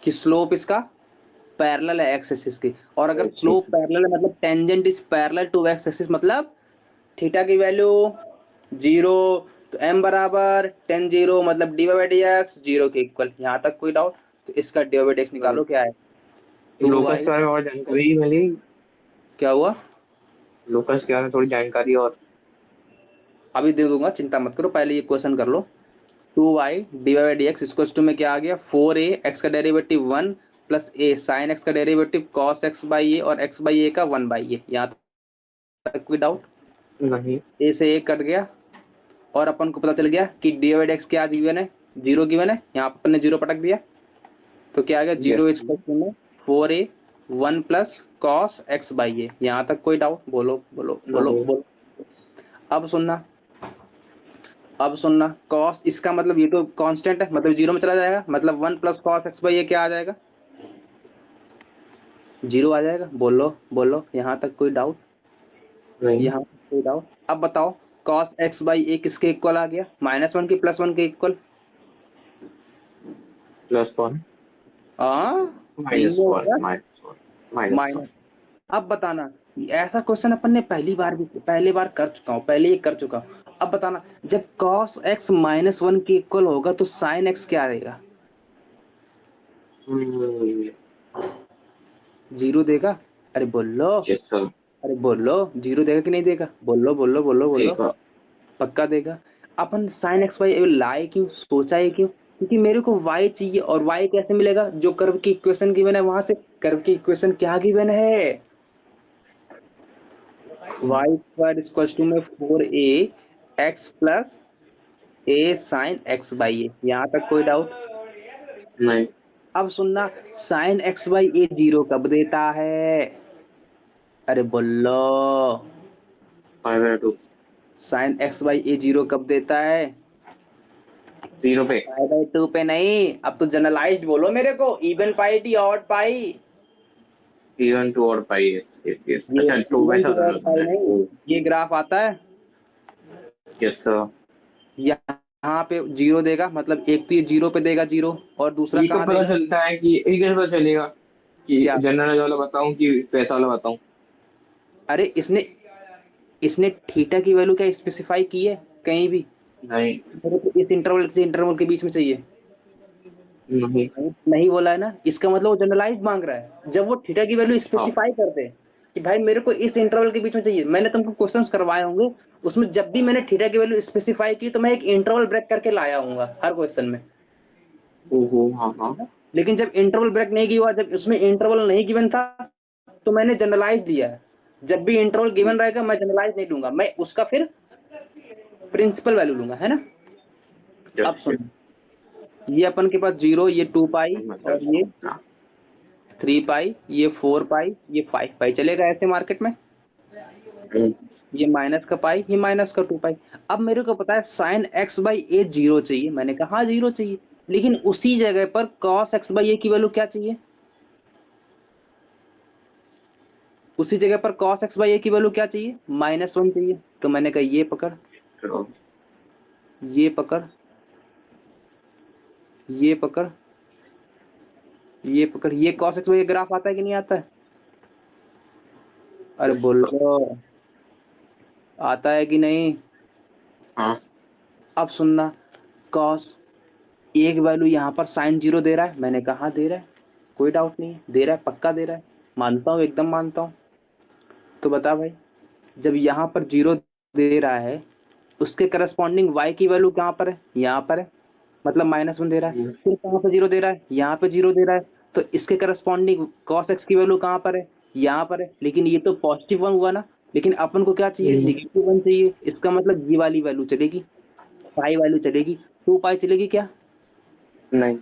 कि स्लोप इसका पैरेलल है एक्स एक्सिस की। और अगर स्लोप पैरेलल है मतलब tangent is parallel to x axis, मतलब थीटा की वैल्यू 0, तो m बराबर टेन जीरो, मतलब d by D x zero के इक्वल। यहाँ तक कोई डाउट। तो इसका डी बाई डी एक्स निकालो, क्या है, टू लोकस वाई। के बारे में और जानकारी मिली? क्या हुआ, लोकस के बारे में थोड़ी जानकारी और। अभी दे दूंगा, चिंता मत करो, पहले ये क्वेश्चन कर लो। Two Y D by D X equal to में क्या आ गया, 4a, एक्स का derivative 1 plus A sine x का derivative cos X by A, और एक्स बाई ए का 1 बाई ए। यहाँ तक कोई डाउट। नहीं। ए से ए कट गया, और अपन को पता चल गया कि डी बाई डी एक्स क्या गिवन है, जीरो गिवन है। यहाँ पर अपन ने जीरो पटक दिया, तो क्या आ गया, यस। जीरो इक्वल टू में 4a 1 plus cos X by A. यहाँ तक कोई डाउट, बोलो बोलो बोलो नहीं। बोलो। अब सुनना, अब सुनना, कॉस इसका मतलब ये तो कांस्टेंट है, मतलब जीरो में चला जाएगा, मतलब 1 प्लस कॉस एक्स बाई ए क्या आ जाएगा, जीरो आ जाएगा। बोलो बोलो, यहाँ तक कोई डाउट, नहीं। यहाँ तक कोई डाउट। अब बताओ, कॉस एक्स बाई ए किसके इक्वल आ गया, -1 की +1 के इक्वल। +1। हाँ, तीन में -1, होगा, -1, -1। माइनस। अब बताना, ऐसा क्वेश्चन अपन ने पहली बार कर चुका हूँ, पहले ही कर चुका हूँ। अब बताना, जब cos x -1 के इक्वल होगा तो sin x क्या आएगा, जीरो देगा। अरे बोलो, यस सर। अरे बोलो, जीरो देगा कि नहीं देगा, बोलो बोलो बोलो बोलो। देखा। पक्का देगा। अपन sin x y लाए क्यों, सोचा है क्यों, क्योंकि मेरे को y चाहिए, और y कैसे मिलेगा, जो कर्व की इक्वेशन गिवन है वहां से। कर्व की इक्वेशन क्या गिवन है, y स्क्वायर इक्वल टू में 4a x plus a sine x by A. यहाँ तक कोई डाउट। नहीं। अब सुनना, sine x by A zero कब देता है, अरे बोलो, -2। Sine x by A zero कब देता है, 0 पे। पाई/2 पे नहीं। अब तो जनरलाइज्ड बोलो मेरे को, even pi to odd pi. Even two और पाई, यस यस यस। ये अच्छा, टू इवन वैसा टू दोनों ऑड होता पाई है नहीं, ओ। ये ग्राफ आता है, यस सर। यहाँ पे जीरो देगा, मतलब एक तो ये जीरो पे देगा जीरो, और दूसरा ये कब कहाँ पता देगा? चलता है कि ये कैसे पता चलेगा कि क्या? जनरल वाला बताऊं कि पैसा वाला बताऊं? अरे इसने इसने थीटा की वैल्यू क्या स्पेसिफाई की है कहीं भी? नहीं। मेरे को इस इंटरवल से इंटरवल के बीच में चाहिए। नहीं। नहीं बोला है ना, इसका मतलब वो जनरलाइज मांग रहा है। जब वो थीटा की वैल्यू हाँ। स्पेसिफाई कर दे कि भाई मेरे को इस इंटरवल के बीच में चाहिए, मैंने तुमको क्वेश्चंस करवाए होंगे, उसमें जब भी मैंने थीटा की वैल्यू स्पेसिफाई की तो मैं एक इंटरवल ब्रेक करके लाया हूँगा हर क्वेश्चन में। ओहो, हाँ हाँ। लेकिन जब इंटरवल ब्रेक नहीं किया, जब उसमें इंटरवल नहीं गिवन था, तो मैंने जनरलाइज दिया है। जब भी इंटरवल गिवन रहेगा मैं जनरलाइज नहीं लूंगा, मैं उसका फिर प्रिंसिपल वैल्यू लूंगा, है ना। यस अब यस। सुन, ये अपन के पास जीरो, ये 2 पाई, समझा और ये समझा। 3 पाई, ये 4 पाई, ये 5 पाई, चलेगा ऐसे मार्केट में। हम्म, ये माइनस का पाई, ये माइनस का 2 पाई। अब मेरे को पता है sine x by A zero चाहिए, मैंने कहा हाँ जीरो चाहिए, लेकिन उसी जगह पर कॉस एक्स बाई ए की वैल्यू क्या चाहिए? उसी जगह पर कॉस एक्स बाई ए की वैल्यू क्या चाहिए? -1 चाहिए। तो मैंने कहा ये पकड़, चलो। ये पकड़, ये पकड़, ये पकड़, ये cos X by a graph आता है कि नहीं आता है? अरे यस सर। बोलो, आता है कि नहीं? हाँ। अब सुनना, कॉस एक वैल्यू यहाँ पर साइन जीरो दे रहा है, मैंने कहा हाँ दे रहा है, कोई डाउट नहीं है, दे रहा है, पक्का दे रहा है, मानता हूँ, एकदम मानता हूँ। तो बता भाई, जब यहाँ पर जीरो दे रहा है, उसके करस्पॉन्डिंग y की वैल्यू कहाँ पर है? यहाँ पर है, मतलब -1 दे रहा है। हम्म, फिर कहाँ पे जीरो दे रहा है? यहाँ पे जीरो दे रहा है। तो इसके करस्पॉन्डिंग cos x की वैल्यू कहाँ पर है? यहाँ पर है। लेकिन ये तो +1 हुआ ना, लेकिन अपन को क्या चाहिए? हम्म, -1 चाहिए। इसका मतलब ये वाली वैल्यू चलेगी, पाई वैल्यू चलेगी। 2 पाई चलेगी क्या? नहीं।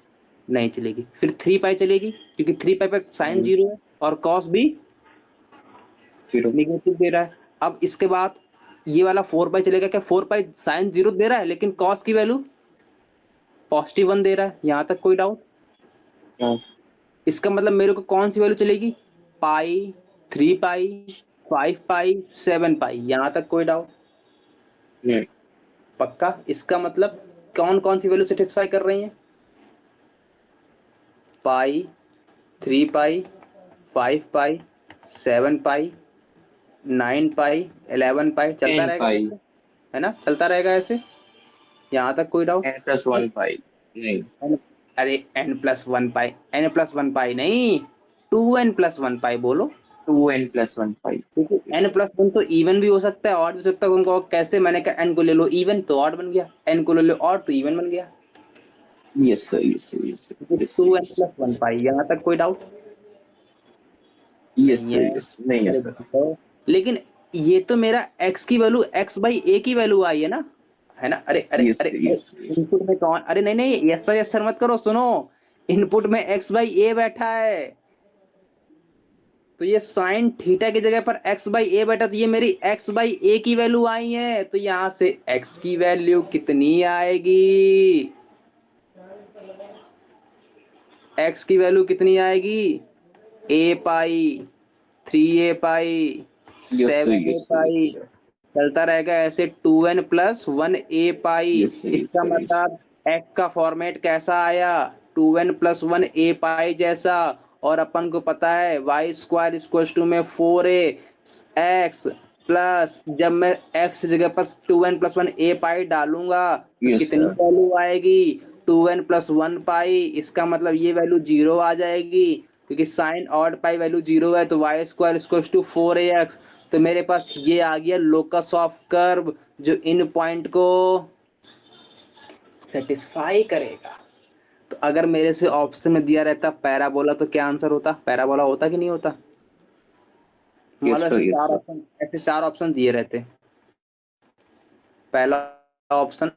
नहीं चलेगी। फिर 3 पाई चलेगी, क्योंकि 3 पाई पे साइन हम्म, जीरो है और कॉस भी जीरो। निगेटिव दे रहा है। अब इसके बाद ये वाला 4 पाई चलेगा क्या? 4 पाई साइन जीरो दे रहा है, लेकिन कॉस की वैल्यू +1 दे रहा है। यहाँ तक कोई डाउट? हाँ। इसका मतलब मेरे को कौन सी वैल्यू चलेगी? पाई, 3 पाई, 5 पाई, 7 पाई, यहाँ तक कोई डाउट? नहीं। पक्का? इसका मतलब कौन कौन सी वैल्यू सेटिस्फाई कर रही है? पाई, 3 पाई, 5 पाई, 7 पाई, 9 पाई, 11 पाई, चलता टेन रहेगा पाई। ऐसे, है ना, चलता रहेगा ऐसे। यहाँ तक कोई डाउट? n+1 पाई। नहीं। अरे n+1 पाई, n+1 पाई नहीं, 2n+1 पाई बोलो। 2n+1 पाई। क्योंकि n+1 तो इवन भी हो सकता है, ऑड भी हो सकता है। उनको कैसे? मैंने कहा n को ले लो इवन तो ऑड बन गया, n को ले लो ऑड तो इवन बन गया। Yes sir, yes sir, yes sir, yes two sir, N yes plus one sir, pi यहाँ तक कोई डाउट यस नहीं सर, है? यस नहीं है अरे सर। बताओ। लेकिन ये तो मेरा x की वैल्यू x बाई ए की वैल्यू आई है ना, है ना। अरे अरे यस अरे सर, अरे, यस सर, यस इनपुट में कौन? अरे नहीं नहीं, यस सर मत करो, सुनो। इनपुट में x बाई ए बैठा है, तो ये साइन थीटा की जगह पर x बाई ए बैठा, तो ये मेरी x बाई ए की वैल्यू आई है। तो यहाँ से x की वैल्यू कितनी आएगी? x की वैल्यू कितनी आएगी? ए पाई, 3 a pi, yes sir, 7 a yes sir, yes pi, sir, चलता रहेगा ऐसे 2n+1 a pi. Yes sir, yes इसका सर, यस मतलब x का फॉर्मेट कैसा आया? 2n+1 a पाई जैसा। और अपन को पता है y² में 4a x प्लस, जब मैं x की जगह पर 2n+1 a पाई डालूंगा तो यस कितनी सर। वैल्यू आएगी? 2n+1 पाई। इसका मतलब ये वैल्यू जीरो आ जाएगी, क्योंकि sine odd pi value zero है, तो y²4ax। तो मेरे पास ये आ गया लोकस ऑफ कर्व, जो इन पॉइंट को सेटिस्फाई करेगा। तो अगर मेरे से ऑप्शन में दिया रहता पैराबोला, तो क्या आंसर होता? पैराबोला होता कि नहीं होता? मान लो यस सर, यस सर। ऐसे 4 ऑप्शन दिए रहते। पहला ऑप्शन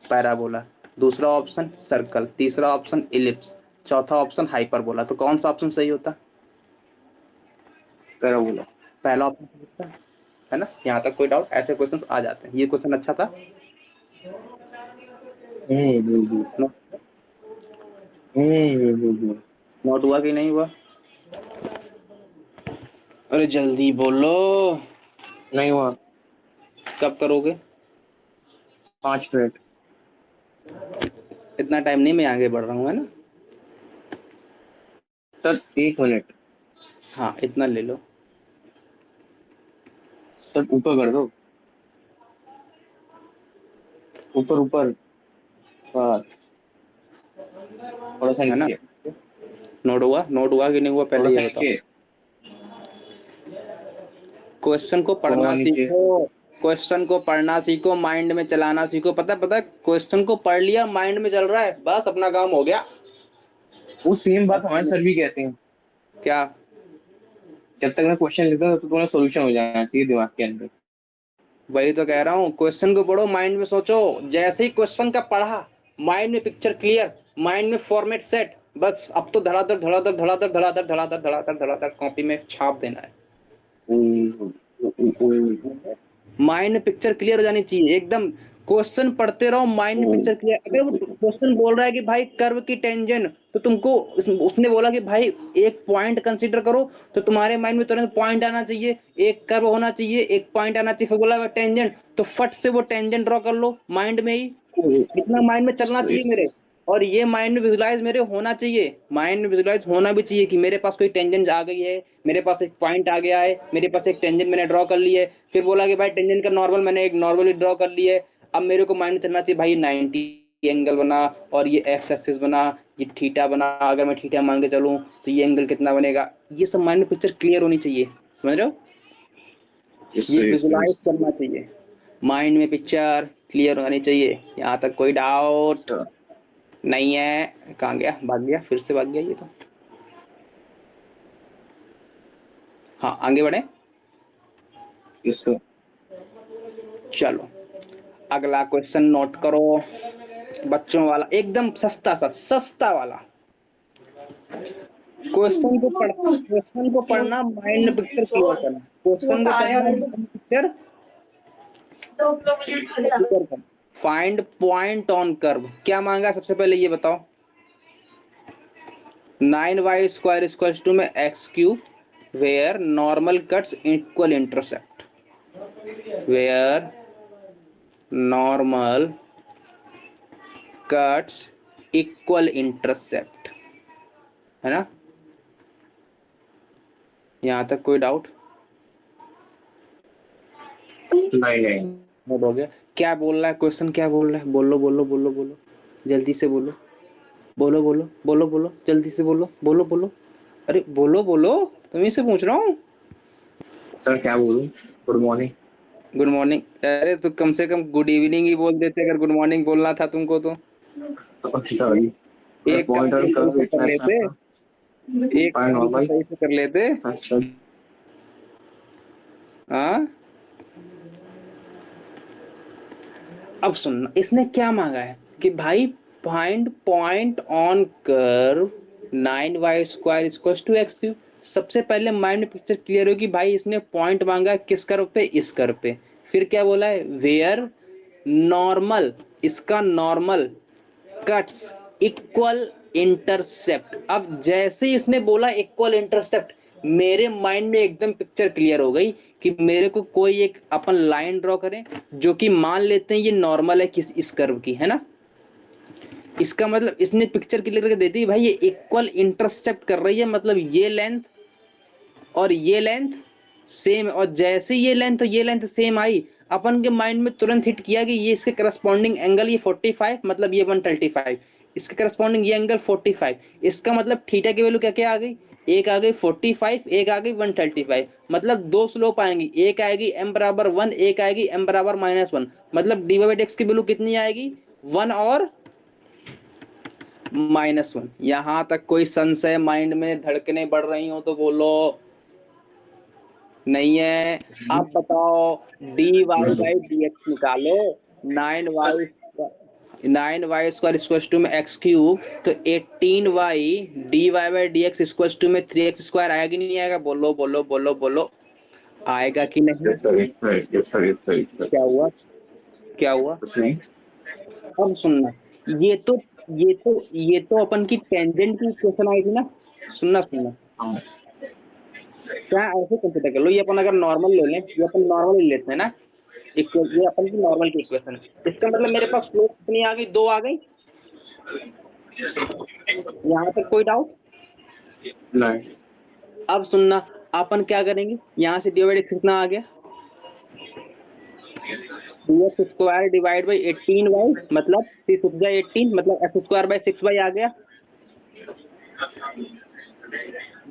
पैराबोला, दूसरा ऑप्शन सर्कल, तीसरा ऑप्शन इलिप्स, चौथा ऑप्शन हाइपरबोला, तो कौन सा ऑप्शन सही होता? करो बोलो। पहला ऑप्शन सही होता है ना। यहाँ तक कोई डाउट? ऐसे क्वेश्चंस आ जाते हैं। ये क्वेश्चन अच्छा था। हम्म। नोट हुआ कि नहीं हुआ? अरे जल्दी बोलो, नहीं हुआ। कब करोगे? 5 मिनट। इतना टाइम नहीं, मैं आगे बढ़ रहा हूँ, है ना। Sir 1 minute. हाँ, इतना ले लो। सर ऊपर कर दो, ऊपर ऊपर, बस थोड़ा सा है ना। नीचे, नोट हुआ कि नहीं हुआ, थोड़ा पहले ये सा बताओ। नीचे, क्वेश्चन को थोड़ा नीचे। पढ़ना सीखो, क्वेश्चन को पढ़ना सीखो, माइंड में चलाना सीखो। पता है, क्वेश्चन को पढ़ लिया, माइंड में चल रहा है, बस अपना काम हो गया। वो सेम बात हमारे सर भी कहते हैं। क्या? जब तक मैं क्वेश्चन लिखता हूं तो तुम्हारा सोल्यूशन हो जाना चाहिए दिमाग के अंदर। वही तो कह रहा हूँ, क्वेश्चन को पढ़ो, माइंड में सोचो। जैसे ही क्वेश्चन का पढ़ा, माइंड में पिक्चर क्लियर, माइंड में फॉर्मेट सेट, बस अब तो धड़ाधड़ धड़ाधड़ धड़ाधड़ धड़ाधड़ धड़ाधड़ धड़ाधड़ धड़ाधड़ कॉपी में छाप देना है। माइंड में पिक्चर क्लियर हो जानी चाहिए एकदम। क्वेश्चन पढ़ते रहो, माइंड में पिक्चर क्लियर। अगर वो क्वेश्चन बोल रहा है कि भाई कर्व की टेंजेंट, तो तुमको उसने बोला कि भाई एक पॉइंट कंसीडर करो, तो तुम्हारे माइंड में तुरंत पॉइंट आना चाहिए, एक कर्व होना चाहिए, एक पॉइंट आना चाहिए। फिर बोला टेंजेंट, तो फट से वो टेंजेंट ड्रॉ कर लो माइंड में ही। इतना माइंड में चलना चाहिए मेरे। और ये माइंड में विजुलाइज मेरे होना चाहिए, माइंड में विजुलाइज होना भी चाहिए कि मेरे पास कोई टेंजेंट आ गई है, मेरे पास एक पॉइंट आ गया है, मेरे पास एक टेंजेंट मैंने ड्रॉ कर ली है। फिर बोला कि भाई टेंजेंट का नॉर्मल मैंने एक नॉर्मली ड्रॉ कर ली है। अब मेरे को माइंड में चलना चाहिए भाई 90 एंगल बना, और ये एक्स एक्सिस बना, ये थीटा बना। अगर मैं थीटा मान के चलूं तो ये एंगल कितना बनेगा। ये सब माइंड में पिक्चर क्लियर होनी चाहिए, समझ रहे हो। ये विजुलाइज करना चाहिए, माइंड में पिक्चर क्लियर होनी चाहिए। यहाँ तक कोई डाउट नहीं है। कहाँ गया, भाग गया, फिर से भाग गया ये तो। हाँ, आगे बढ़े। चलो, अगला क्वेश्चन नोट करो, बच्चों वाला, एकदम सस्ता वाला। क्वेश्चन को पढ़ना, माइंड में पिक्चर क्लियर करना। क्वेश्चन को पढ़ना, माइंड में पिक्चर क्लियर करना। Find point on curve. क्या मांगा सबसे पहले ये बताओ। 9y² इक्वल्स टू में x³ where normal cuts equal intercept, where normal cuts equal intercept, है ना। यहां तक कोई डाउट नहीं। नोट हो गया। क्या बोल रहा है क्वेश्चन, क्या बोल रहा है, बोलो बोलो बोलो बोलो, जल्दी से बोलो, बोलो बोलो बोलो बोलो, जल्दी से बोलो, बोलो बोलो, अरे बोलो बोलो, तुम्हीं से पूछ रहा हूँ। सर क्या बोलूं, गुड मॉर्निंग। गुड मॉर्निंग, अरे तो कम से कम गुड इवनिंग ही बोल देते अगर गुड मॉर्निंग बोलना था तुमको तो। सॉरी, एक काम पॉइंट तो ऑन सही कर्व से कर इतना अच्छा लेते, था। एक फाइंड काम तो नॉर्मल। सही से कर लेते। अच्छा। हाँ, अब सुनना, इसने क्या मांगा है कि भाई find point on curve 9y² equals to x³। सबसे पहले माइंड में पिक्चर क्लियर हो कि भाई इसने पॉइंट मांगा है किस कर्व पे, इस कर्व पे। फिर क्या बोला है, वेयर नॉर्मल, इसका नॉर्मल कट्स इक्वल इंटरसेप्ट। अब जैसे ही इसने बोला इक्वल इंटरसेप्ट, मेरे माइंड में एकदम पिक्चर क्लियर हो गई कि मेरे को कोई एक अपन लाइन ड्रॉ करें, जो कि मान लेते हैं ये नॉर्मल है किस इस कर्व की, है ना। इसका मतलब इसने पिक्चर क्लियर करके दे दी भाई ये इक्वल इंटरसेप्ट कर रही है, मतलब ये लेंथ और ये लेंथ सेम है। और जैसे ये लेंथ और ये लेंथ सेम आई, अपन के माइंड में तुरंत हिट किया कि ये इसके करस्पॉन्डिंग एंगल ये 45, मतलब ये 135, इसके करस्पॉन्डिंग ये एंगल 45। इसका मतलब थीटा की वैल्यू क्या क्या आ गई, एक आ गई 45, एक आ गई 135। मतलब दो स्लोप आएंगी, एक आएगी m बराबर 1, एक आएगी m बराबर -1। मतलब dy/dx की वैल्यू कितनी आएगी, 1 और -1। यहां तक कोई संशय, माइंड में धड़कने बढ़ रही हो तो बोलो। नहीं है। अब बताओ, dy/dx निकालो। 9y² इक्वल्स टू में x³ तो 18y dy/dx इक्वल्स टू में 3x² आएगा कि नहीं आएगा, बोलो बोलो बोलो बोलो, आएगा कि नहीं। Yes sir, yes sir, yes sir, yes sir. क्या हुआ, क्या हुआ। कुछ नहीं। अब सुनना, ये तो ये तो अपन की टेंजेंट की क्वेश्चन आई थी ना। सुनना सुनना, हाँ। क्या ऐसे कंसिडर कर लो, ये अपन अगर नॉर्मल ले लें, ये अपन नॉर्मल ले लेते हैं ना। इक्वल, ये अपन की नॉर्मल की इक्वेशन है। इसका मतलब मेरे पास स्लोप कितनी आ गई, 2 आ गई। यहाँ तक कोई डाउट? नहीं। अब सुनना, अपन क्या करेंगे, यहाँ से डिवाइड कितना आ गया, dx square divide by 18y, मतलब 6 मतलब x स्क्वायर बाई 6y आ गया।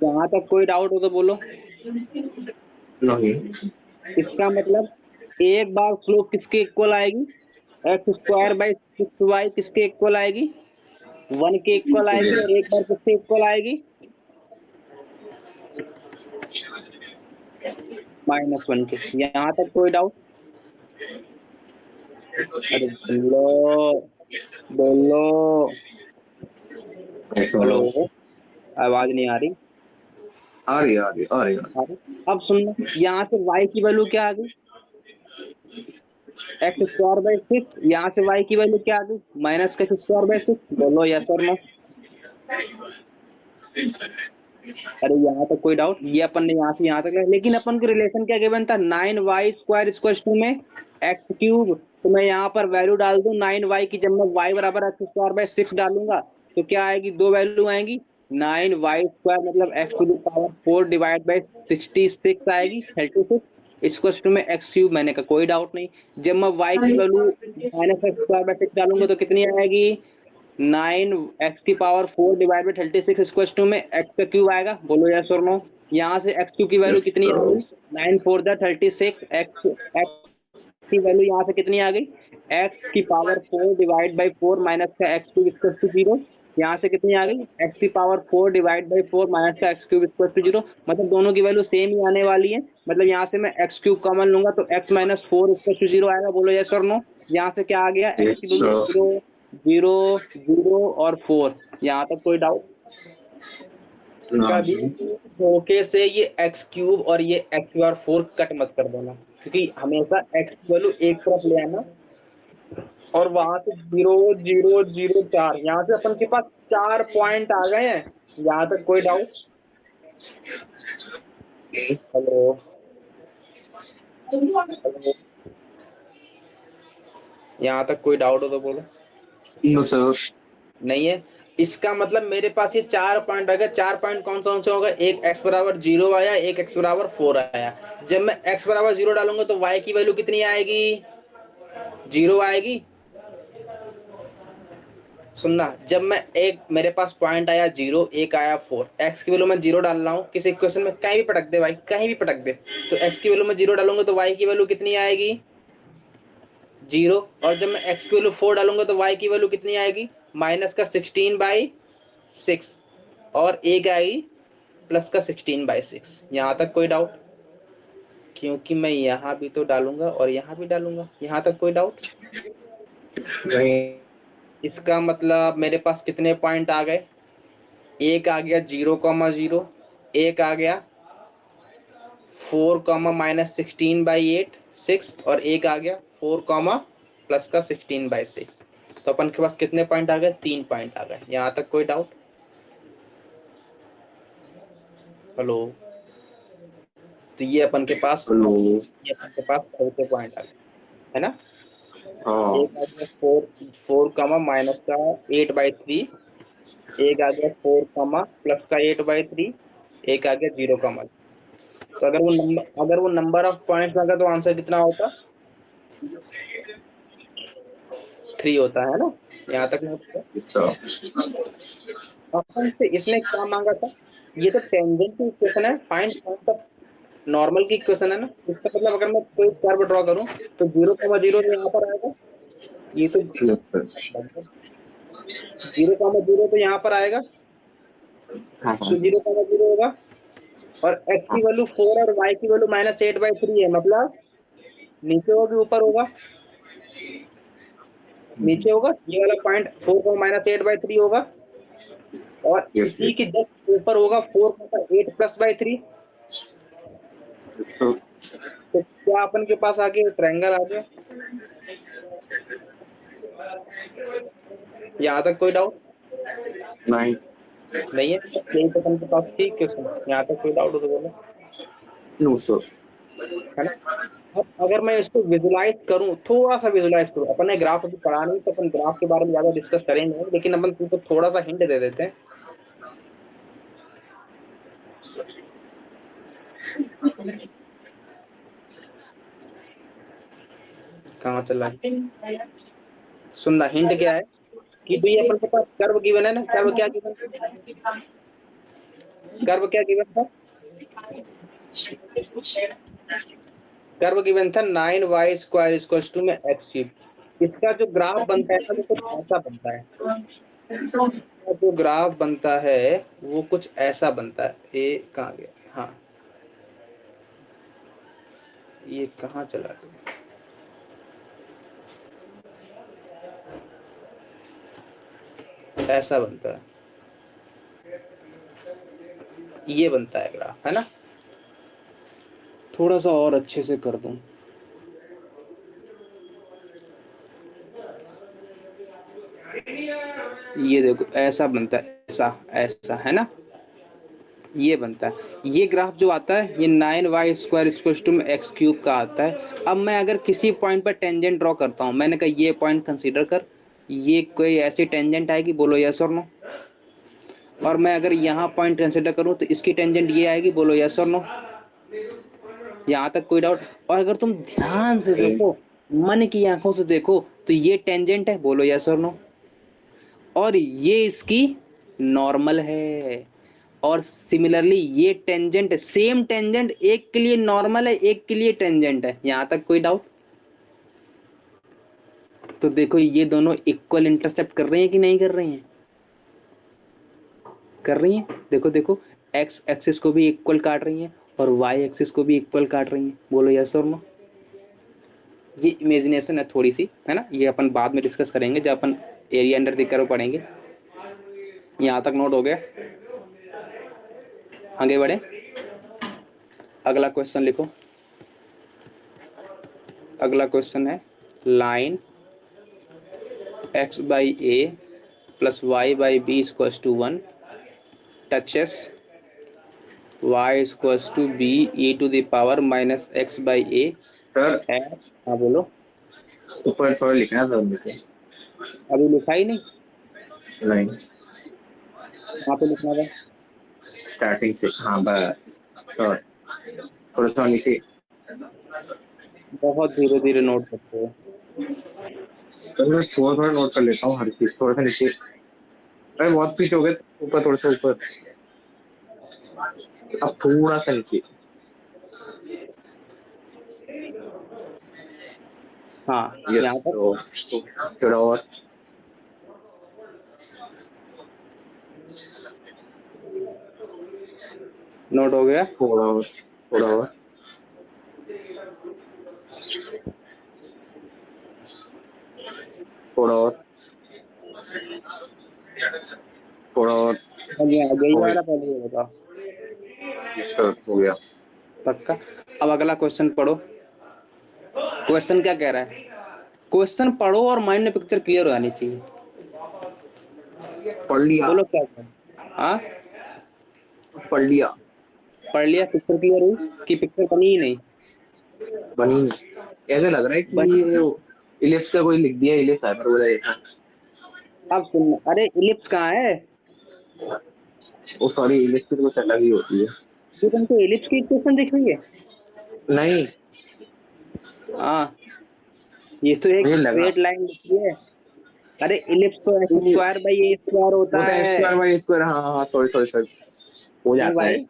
यहाँ तक कोई डाउट हो तो बोलो। नहीं। इसका मतलब एक बार स्लोप किसके इक्वल आएगी, एक्स स्क्वायर बाई 6y किसके इक्वल आएगी, 1 के इक्वल आएगी, और एक बार किसके इक्वल आएगी, -1 के। यहाँ तक कोई डाउट? अरे बोलो बोलो, हेलो, आवाज नहीं आ रही? आ रही आ रही आ रही। अब सुनना, यहाँ से y की वैल्यू क्या आ गई, एक्स स्क्वायर बाई 6, यहाँ से y की वैल्यू क्या आ गई, माइनस का स्क्वायर बाई 6। बोलो यस और नो। अरे यहाँ तक कोई डाउट? ये अपन ने यहाँ से यहाँ तक, लेकिन अपन को रिलेशन क्या गिवन था, 9y स्क्वायर इक्वल्स टू में एक्स क्यूब। तो मैं यहाँ पर वैल्यू डाल दूं 9y की, जब मैं y बराबर एक्स स्क्वायर बाई 6 डालूंगा तो क्या आएगी, 2 वैल्यू आएंगी, 9y स्क्वायर मतलब x to the power 4 divide by 66 आएगी, 36 इक्वल्स टू में एक्स क्यूब। मैंने कहा कोई डाउट नहीं। जब मैं y की value minus x square by 6 डालूंगा तो कितनी आएगी, 9x की power 4 divide by 36 equals to में x का क्यूब आएगा। बोलो यस और नो। यहाँ से x क्यूब की वैल्यू कितनी आ गई, 9 4 36, x की वैल्यू यहाँ से कितनी आ गई, x की पावर 4 डिवाइड बाई 4 माइनस का x क्यूब इक्वल्स टू 0। यहाँ से कितनी आ गई, x की पावर 4 डिवाइड बाई 4 माइनस का x क्यूब इक्वल्स टू 0। मतलब दोनों की वैल्यू सेम ही आने वाली है। मतलब यहाँ से मैं x क्यूब कॉमन लूंगा तो x माइनस 4 इक्वल्स टू 0 आएगा। बोलो यस और नो। यहाँ से क्या आ गया, x की वैल्यू 0 0 0 और 4। यहाँ तक कोई डाउट? कभी धोखे से ये एक्स क्यूब और ये एक्स बार 4 कट मत कर देना, क्योंकि हमेशा एक्स की वैल्यू एक तरफ ले आना, और वहां से 0 0 0 4, यहाँ से अपन के पास 4 पॉइंट आ गए हैं। यहाँ तक कोई डाउट? हेलो, यहाँ तक कोई डाउट हो तो बोलो। No sir. नहीं है। इसका मतलब मेरे पास ये 4 पॉइंट आ गए। 4 पॉइंट कौन से होगा, एक x बराबर 0 आया, एक x बराबर 4 आया। जब मैं x बराबर 0 डालूंगा तो y की वैल्यू कितनी आएगी, 0 आएगी। सुनना, जब मैं एक, मेरे पास पॉइंट आया 0, एक आया 4, x की वैल्यू मैं 0 डाल रहा हूँ किसी इक्वेशन में, कहीं भी पटक दे भाई, कहीं भी पटक दे, तो x की वैल्यू मैं 0 डालूंगा तो y की वैल्यू कितनी आएगी, 0। और जब मैं x की वैल्यू 4 डालूंगा तो y की वैल्यू कितनी आएगी, माइनस का 16/6, और एक आएगी प्लस का 16/6। यहाँ तक कोई डाउट? क्योंकि मैं यहाँ भी तो डालूंगा और यहाँ भी डालूंगा। यहाँ तक कोई डाउट? इसका मतलब मेरे पास कितने पॉइंट आ गए, एक आ गया 0,0, एक आ गया 4, माइनस 16/8 6, और एक आ गया 4, प्लस का 16/6। तो अपन के पास कितने पॉइंट आ गए, 3 पॉइंट आ गए। यहाँ तक कोई डाउट? हेलो, तो ये अपन के पास चौथे पॉइंट आ गए, है ना। एक आ गया 4 माइनस का 8/3, एक आ गया 4, प्लस का 8/3, एक आ गया 0, तो अगर वो नंबर ऑफ पॉइंट्स आएगा तो आंसर कितना होता, 3 होता है ना। यहाँ तक अपन से इसने क्या मांगा था, ये तो टेंजेंट की इक्वेशन है, फाइंड पॉइंट ऑफ नॉर्मल की इक्वेशन है ना। इसका मतलब अगर मैं कोई कर्व ड्रॉ करूं तो 0,0 तो यहाँ पर आएगा, ये तो 0,0 तो यहाँ पर आएगा, तो 0,0 होगा। और x की वैल्यू 4 और y की वैल्यू -8/3 है, मतलब नीचे होगा कि ऊपर होगा, नीचे होगा। ये वाला पॉइंट 4 -8/3 होगा, और इसी के जस्ट ऊपर होगा 4 8 + 3। तो क्या अपन के पास आगे ट्रायंगल आ गया? यहाँ तक कोई डाउट? नहीं। नहीं है। यही तो अपन के पास ठीक क्वेश्चन। यहाँ तक कोई डाउट हो तो बोलो, नो सर। है ना। अब अगर मैं इसको विजुलाइज करूं, थोड़ा सा विजुलाइज करूं, अपन ने ग्राफ अभी पढ़ा नहीं तो अपन ग्राफ के बारे में ज्यादा डिस्कस करेंगे, लेकिन अपन तुमको थोड़ा सा हिंट दे देते हैं। कहाँ चला है? सुनना, हिंट क्या है कि भाई अपन के पास कर्व गिवन है ना, कर्व क्या गिवन था, कर्व क्या गिवन था, कर्व गिवन था 9y² में x3। इसका जो ग्राफ बनता है ना वो कुछ ऐसा बनता है, इसका जो ग्राफ बनता है वो कुछ ऐसा बनता है। ये कहाँ गया, हाँ ये कहाँ चला गया, ऐसा बनता है, ये बनता है ग्राफ, है ना। थोड़ा सा और अच्छे से कर दूं, ये देखो ऐसा बनता है, ऐसा ऐसा, है ना, ये बनता है। ये ग्राफ जो आता है ये 9y² में x³ का आता है। अब मैं अगर किसी पॉइंट पर टेंजेंट ड्रॉ करता हूँ, मैंने कहा ये पॉइंट कंसीडर कर, ये कोई ऐसी टेंजेंट आएगी, बोलो यस और नो। और मैं अगर यहाँ पॉइंट कंसीडर करूँ तो इसकी टेंजेंट ये आएगी, बोलो यस और नो। यहाँ तक कोई डाउट? और अगर तुम ध्यान से देखो, मन की आंखों से देखो, तो ये टेंजेंट है, बोलो यस और नो। और ये इसकी नॉर्मल है। और सिमिलरली ये टेंजेंट, सेम टेंजेंट, एक के लिए नॉर्मल है, एक के लिए टेंजेंट है। यहां तक कोई डाउट? तो देखो ये दोनों इक्वल इंटरसेप्ट कर रही हैं कि नहीं कर रही हैं? कर रही हैं। देखो देखो, एक्स एक्सिस को भी इक्वल काट रही हैं और वाई एक्सिस को भी इक्वल काट रही हैं, बोलो यस और नो। ये इमेजिनेशन है थोड़ी सी, है ना, ये अपन बाद में डिस्कस करेंगे जब अपन एरिया अंडर द कर्व पढ़ेंगे। यहाँ तक नोट हो गया? आगे बढ़े, अगला क्वेश्चन लिखो। अगला क्वेश्चन है, line x/a plus y/b = 1 touches y = b e⁻x/a sir है। हाँ बोलो। ऊपर थोड़ा लिखना था मुझे। अभी लिखा ही नहीं, लाइन वहाँ पे लिखना था। स्टार्टिंग से, हाँ बस सर थोड़ा सा नीचे। बहुत धीरे धीरे नोट करते हो। तो मैं थोड़ा थोड़ा नोट कर लेता हूँ हर चीज, थोड़ा सा नीचे। अरे बहुत पीछे हो गए, ऊपर थोड़ा सा ऊपर, अब थोड़ा सा नीचे। हाँ यस, यहाँ तक तो थोड़ा और। नोट हो गया। थोड़ा और, थोड़ा और। थोड़ा और, थोड़ा और। आगे आगे ये हो वाला पहले ये बताओ। गया सर, हो गया। पक्का? अब अगला क्वेश्चन पढ़ो। क्वेश्चन क्या कह रहा है? क्वेश्चन पढ़ो और माइंड में पिक्चर क्लियर हो जानी चाहिए। पढ़ लिया, बोलो क्या है? हाँ, पढ़ लिया। पढ़ लिया, पिक्चर क्लियर हुई कि पिक्चर बनी ही नहीं? बनी ऐसा लग रहा है बनी। कि इलिप्स का कोई लिख दिया, इलिप्स हाइपरबोला ऐसा। अब सुनना, अरे इलिप्स कहाँ है? ओ सॉरी, इलिप्स की तो कुछ अलग ही होती है। ये तुमको इलिप्स की इक्वेशन दिख रही है? नहीं, हाँ, ये तो एक मुझे लगा स्ट्रेट लाइन दिखती है। अरे इलिप्स तो x² / वो होता तो है। x² हाँ हाँ हाँ, सॉरी सॉरी सॉरी, हो क्यों जाता है, भाई?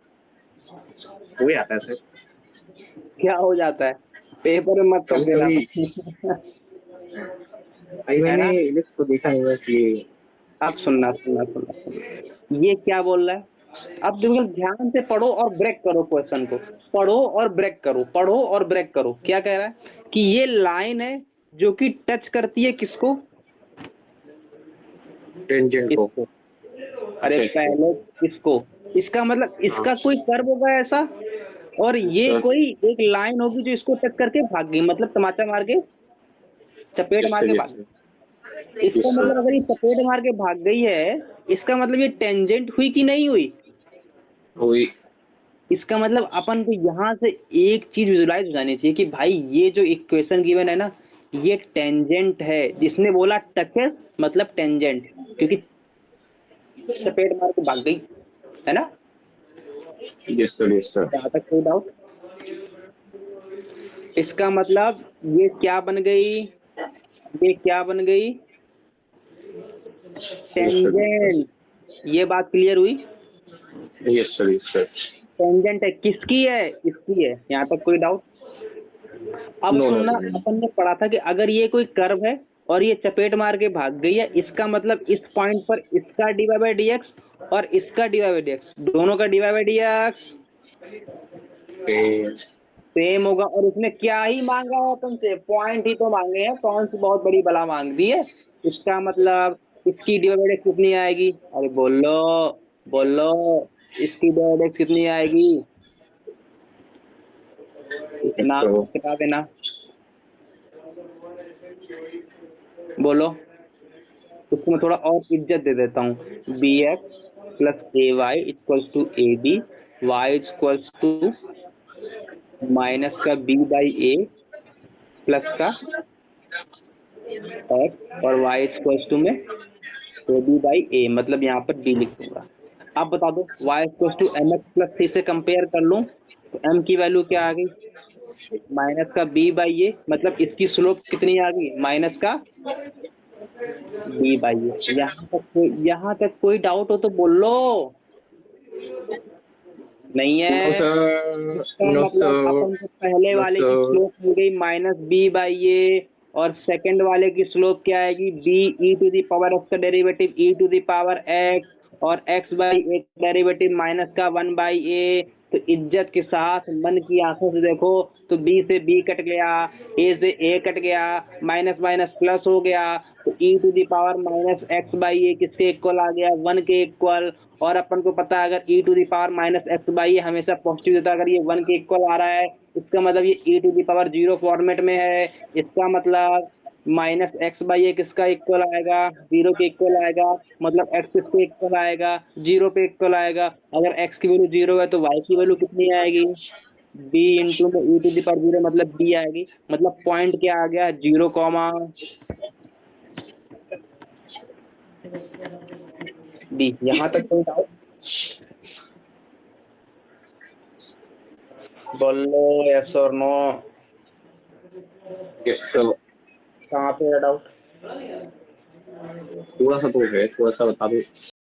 हो जाता है सर। क्या हो जाता है? पेपर में मत कर कभी देना। कभी भाई है मैंने ना? इलिप्स को देखा नहीं है इसलिए। अब सुनना सुनना सुनना सुनना, ये क्या बोल रहा है? अब देखो, ध्यान से पढ़ो और ब्रेक करो क्वेश्चन को। पढ़ो और ब्रेक करो, पढ़ो और ब्रेक करो। क्या कह रहा है कि ये लाइन है जो कि टच करती है किसको? टेंजेंट को। इसको। अरे अच्छा इसको। पहले इसको, इसका मतलब हाँ इसका कोई कर्व होगा ऐसा, और ये सर, कोई एक लाइन होगी जो इसको टच करके भाग गई, मतलब तमाचा मार के, चपेट यस मार सर, के यस भाग सर, गई। इसका यस सर। मतलब अगर ये चपेट मार के भाग गई है, इसका मतलब ये टेंजेंट हुई कि नहीं हुई? हुई। इसका मतलब अपन को यहाँ से एक चीज विजुलाइज हो जानी चाहिए कि भाई ये जो इक्वेशन गिवन है ना, ये टेंजेंट है। जिसने बोला टचेस मतलब टेंजेंट, क्योंकि चपेट मार के भाग गई, है ना? Yes sir, yes sir. जहाँ तक कोई डाउट? इसका मतलब ये क्या बन गई, ये क्या बन गई? Yes sir, tangent. ये बात क्लियर हुई? Yes sir, yes sir. Tangent है, किसकी है? इसकी है। यहाँ तक कोई डाउट? अब नो, नो, सुनना, नो। अपन ने पढ़ा था कि अगर ये कोई कर्व है और ये चपेट मार के भाग गई है, इसका मतलब इस पॉइंट पर इसका dy बाई dx और इसका dy बाई dx, दोनों का dy बाई dx सेम होगा। और उसने क्या ही मांगा है अपन से? पॉइंट ही तो मांगे हैं, कौन सी बहुत बड़ी बला मांग दी है। इसका मतलब इसकी dy बाई dx कितनी आएगी? अरे बोलो, बोलो, इसकी dy बाई dx कितनी आएगी? इतना तो बता देना, बोलो। उसको मैं थोड़ा और इज्जत दे देता हूँ। B x plus a y equals to a b, y equals to minus का बी बाई ए प्लस का एक्स, और वाई इक्वल्स टू में ए बी बाई ए, मतलब यहाँ पर डी लिख दूंगा। अब बता दो, Y equals to M X plus C से कंपेयर कर लूँ तो एम की वैल्यू क्या आ गई? माइनस का बी बाई ए, मतलब इसकी स्लोप कितनी आ गई? माइनस का बी बाई ए। यहाँ तक कोई डाउट हो तो बोलो। नहीं नो है? सर, इसका नो मतलब सर, अपन को पहले नो वाले की सर। स्लोप मिल गई माइनस बी बाई ए, और सेकंड वाले की स्लोप क्या आएगी? B E to the power X का derivative E to the power X, और एक्स बाई ए का डेरिवेटिव माइनस का वन बाई ए। तो इज्जत के साथ मन की आंखों से देखो तो बी से बी कट गया, ए से ए कट गया, माइनस माइनस प्लस हो गया, तो E to the power minus X by A किसके इक्वल आ गया? वन के इक्वल। और अपन को पता है अगर e to the power minus X by A हमेशा पॉजिटिव देता है, अगर ये वन के इक्वल आ रहा है इसका मतलब ये e to the power zero format में है। इसका मतलब माइनस एक्स बाई ए किसका इक्वल आएगा? जीरो के इक्वल आएगा, मतलब एक्स किसके इक्वल आएगा? जीरो पे इक्वल आएगा। अगर एक्स की वैल्यू जीरो है तो वाई की वैल्यू कितनी आएगी? बी इंटू में e to the power zero, मतलब बी आएगी। मतलब पॉइंट क्या आ गया? Zero comma b. यहाँ तक कोई डाउट? बोलो यस और नो। Yes sir. कहाँ पे है डाउट? थोड़ा सा तो है, थोड़ा सा बता दो।